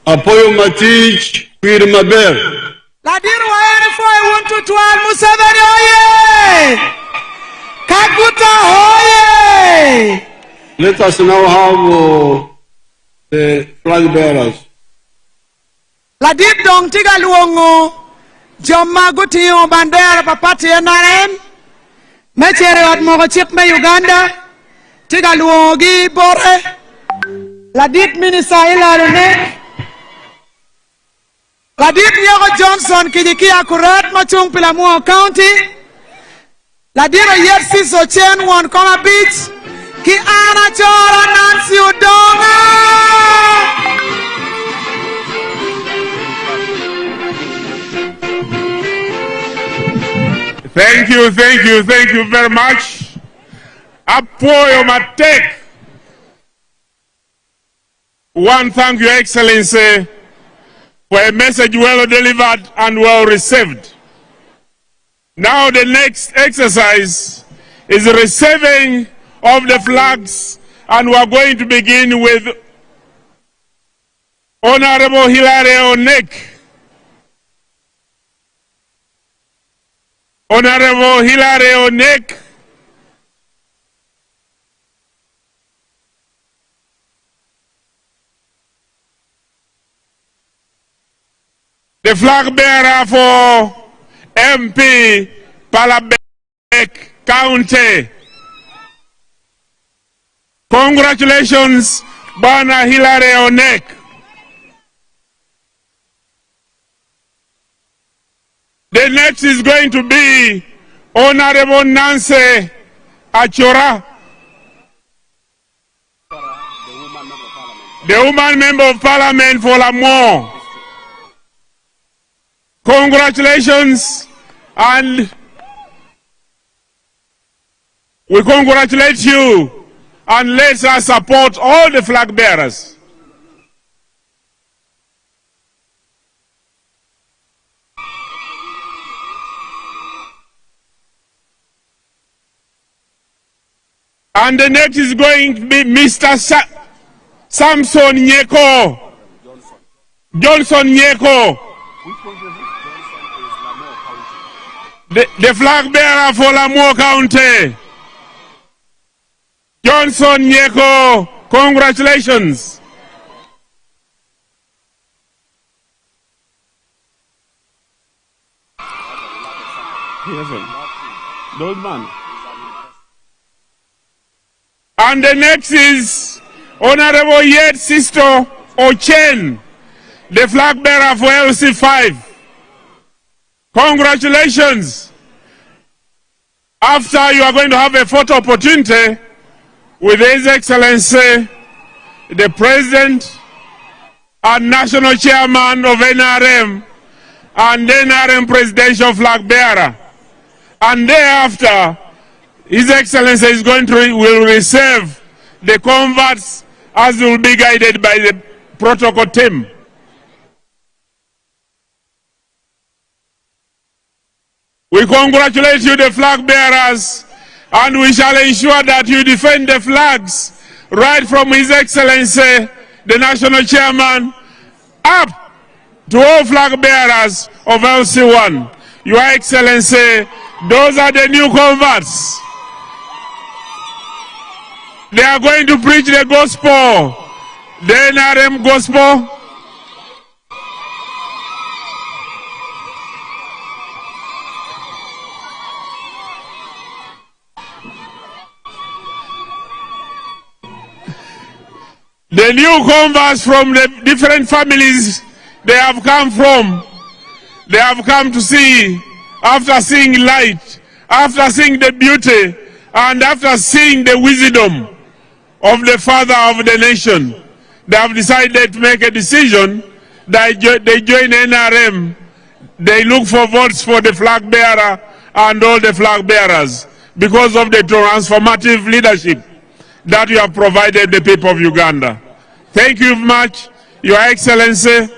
Apoyo Matich, Quir Maber. Ladiru waeni foi wuntu tuan Museveni oye! Kaguta oye! Let us now have the flag bearers. Ladid dong tiga luongo jomma gutiyo bandera papati enaren mechere od mogo chik me Uganda tiga luongo gi bore Ladid minisa ilarune Ladid Nyogo Johnson kijikia kurat machung Lamwo County. Ladiro Yepsi Sochen won Koma Beach. Ki Ana Chora Nancy Udonga. Thank you very much. Apoyo Matek. One, thank you, Excellency, for a message well delivered and well received. Now the next exercise is receiving of the flags, and we are going to begin with Honorable Hilary Onek. Honorable Hilary Onek. The flag bearer for MP Palabek County. Congratulations, Bana Hilary Onek. The next is going to be Honorable Nancy Achora, the woman member of parliament for Lamwo. Congratulations, and we congratulate you, and let us support all the flag bearers. And the next is going to be Mr. Samson Nyeko. Johnson Nyeko. The flag bearer for Lamwo County. Johnson Nyeko, congratulations. Those man. And the next is Honorable Yet Sisto Ochen, the flag bearer for LC5. Congratulations. After you are going to have a photo opportunity with His Excellency, the President and National Chairman of NRM and NRM Presidential Flag Bearer. And thereafter, His Excellency is will receive the converts as will be guided by the protocol team. We congratulate you, the flag bearers, and we shall ensure that you defend the flags right from His Excellency, the National Chairman, up to all flag bearers of LC1. Your Excellency, those are the new converts. They are going to preach the gospel, the NRM gospel. The new converts from the different families they have come from, they have come to see, after seeing light, after seeing the beauty, and after seeing the wisdom of the father of the nation, they have decided to make a decision that they join NRM. They look for votes for the flag bearer and all the flag bearers because of the transformative leadership that you have provided the people of Uganda. Thank you very much, Your Excellency,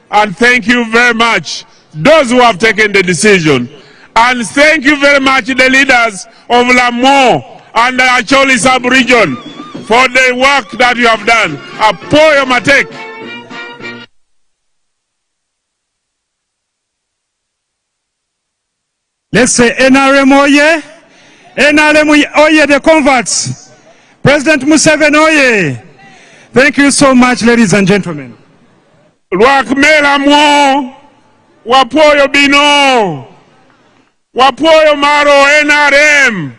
and thank you very much those who have taken the decision. And thank you very much the leaders of Lamwo and the Acholi sub-region for the work that you have done. Apoyo Matek. Let's say NRM Oye, NRM Oye, the converts. President Museveni Oye. Thank you so much, ladies and gentlemen. Lamwo, Wapoyo Bino, Wapoyo Maro, NRM.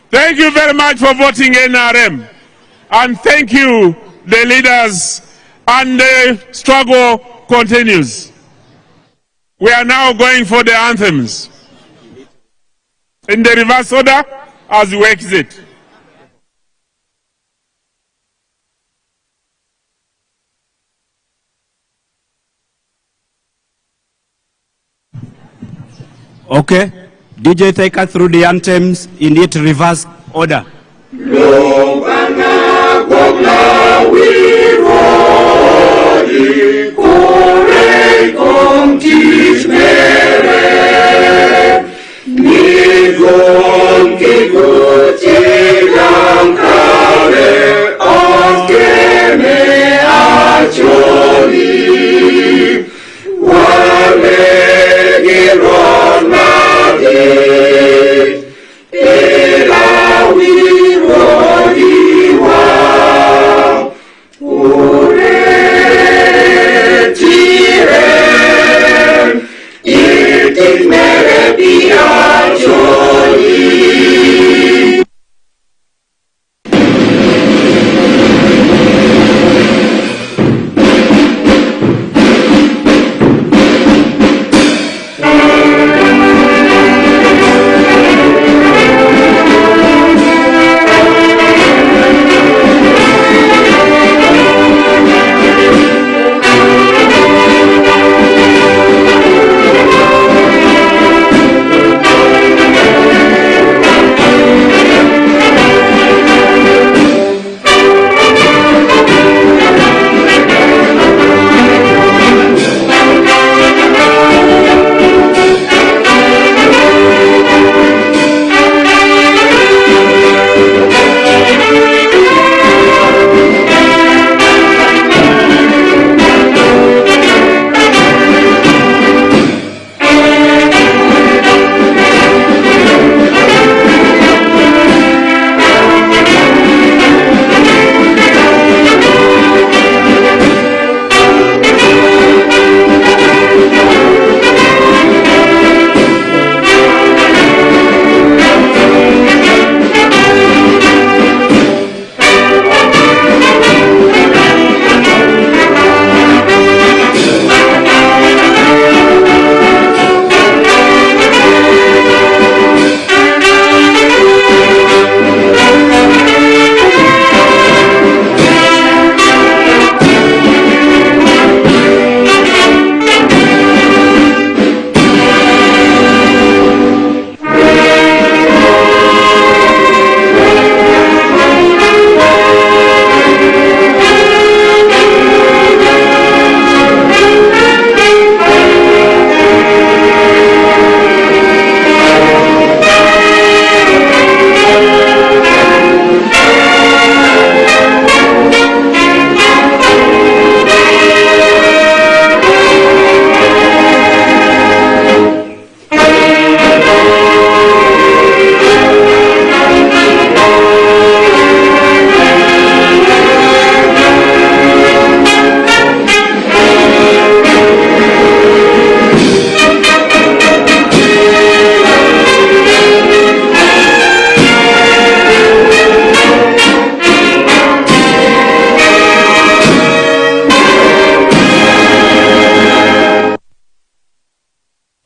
Thank you very much for voting NRM. And thank you, the leaders, and the struggle continues. We are now going for the anthems. In the reverse order, as we exit. Okay, DJ, take us through the anthems in its reverse order. Ela we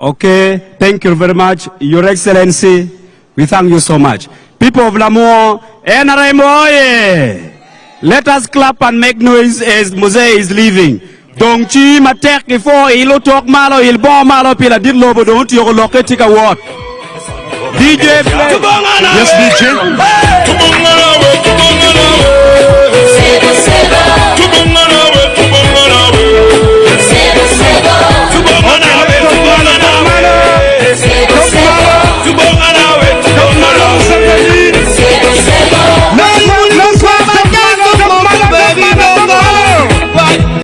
Okay, thank you very much, Your Excellency. We thank you so much. People of Lamwo, NRM oye! Let us clap and make noise as Museveni is leaving. Don't chi matek before ilo talk malo il bo malo pila did lobo don't you locate a what? DJ play. Yes, DJ.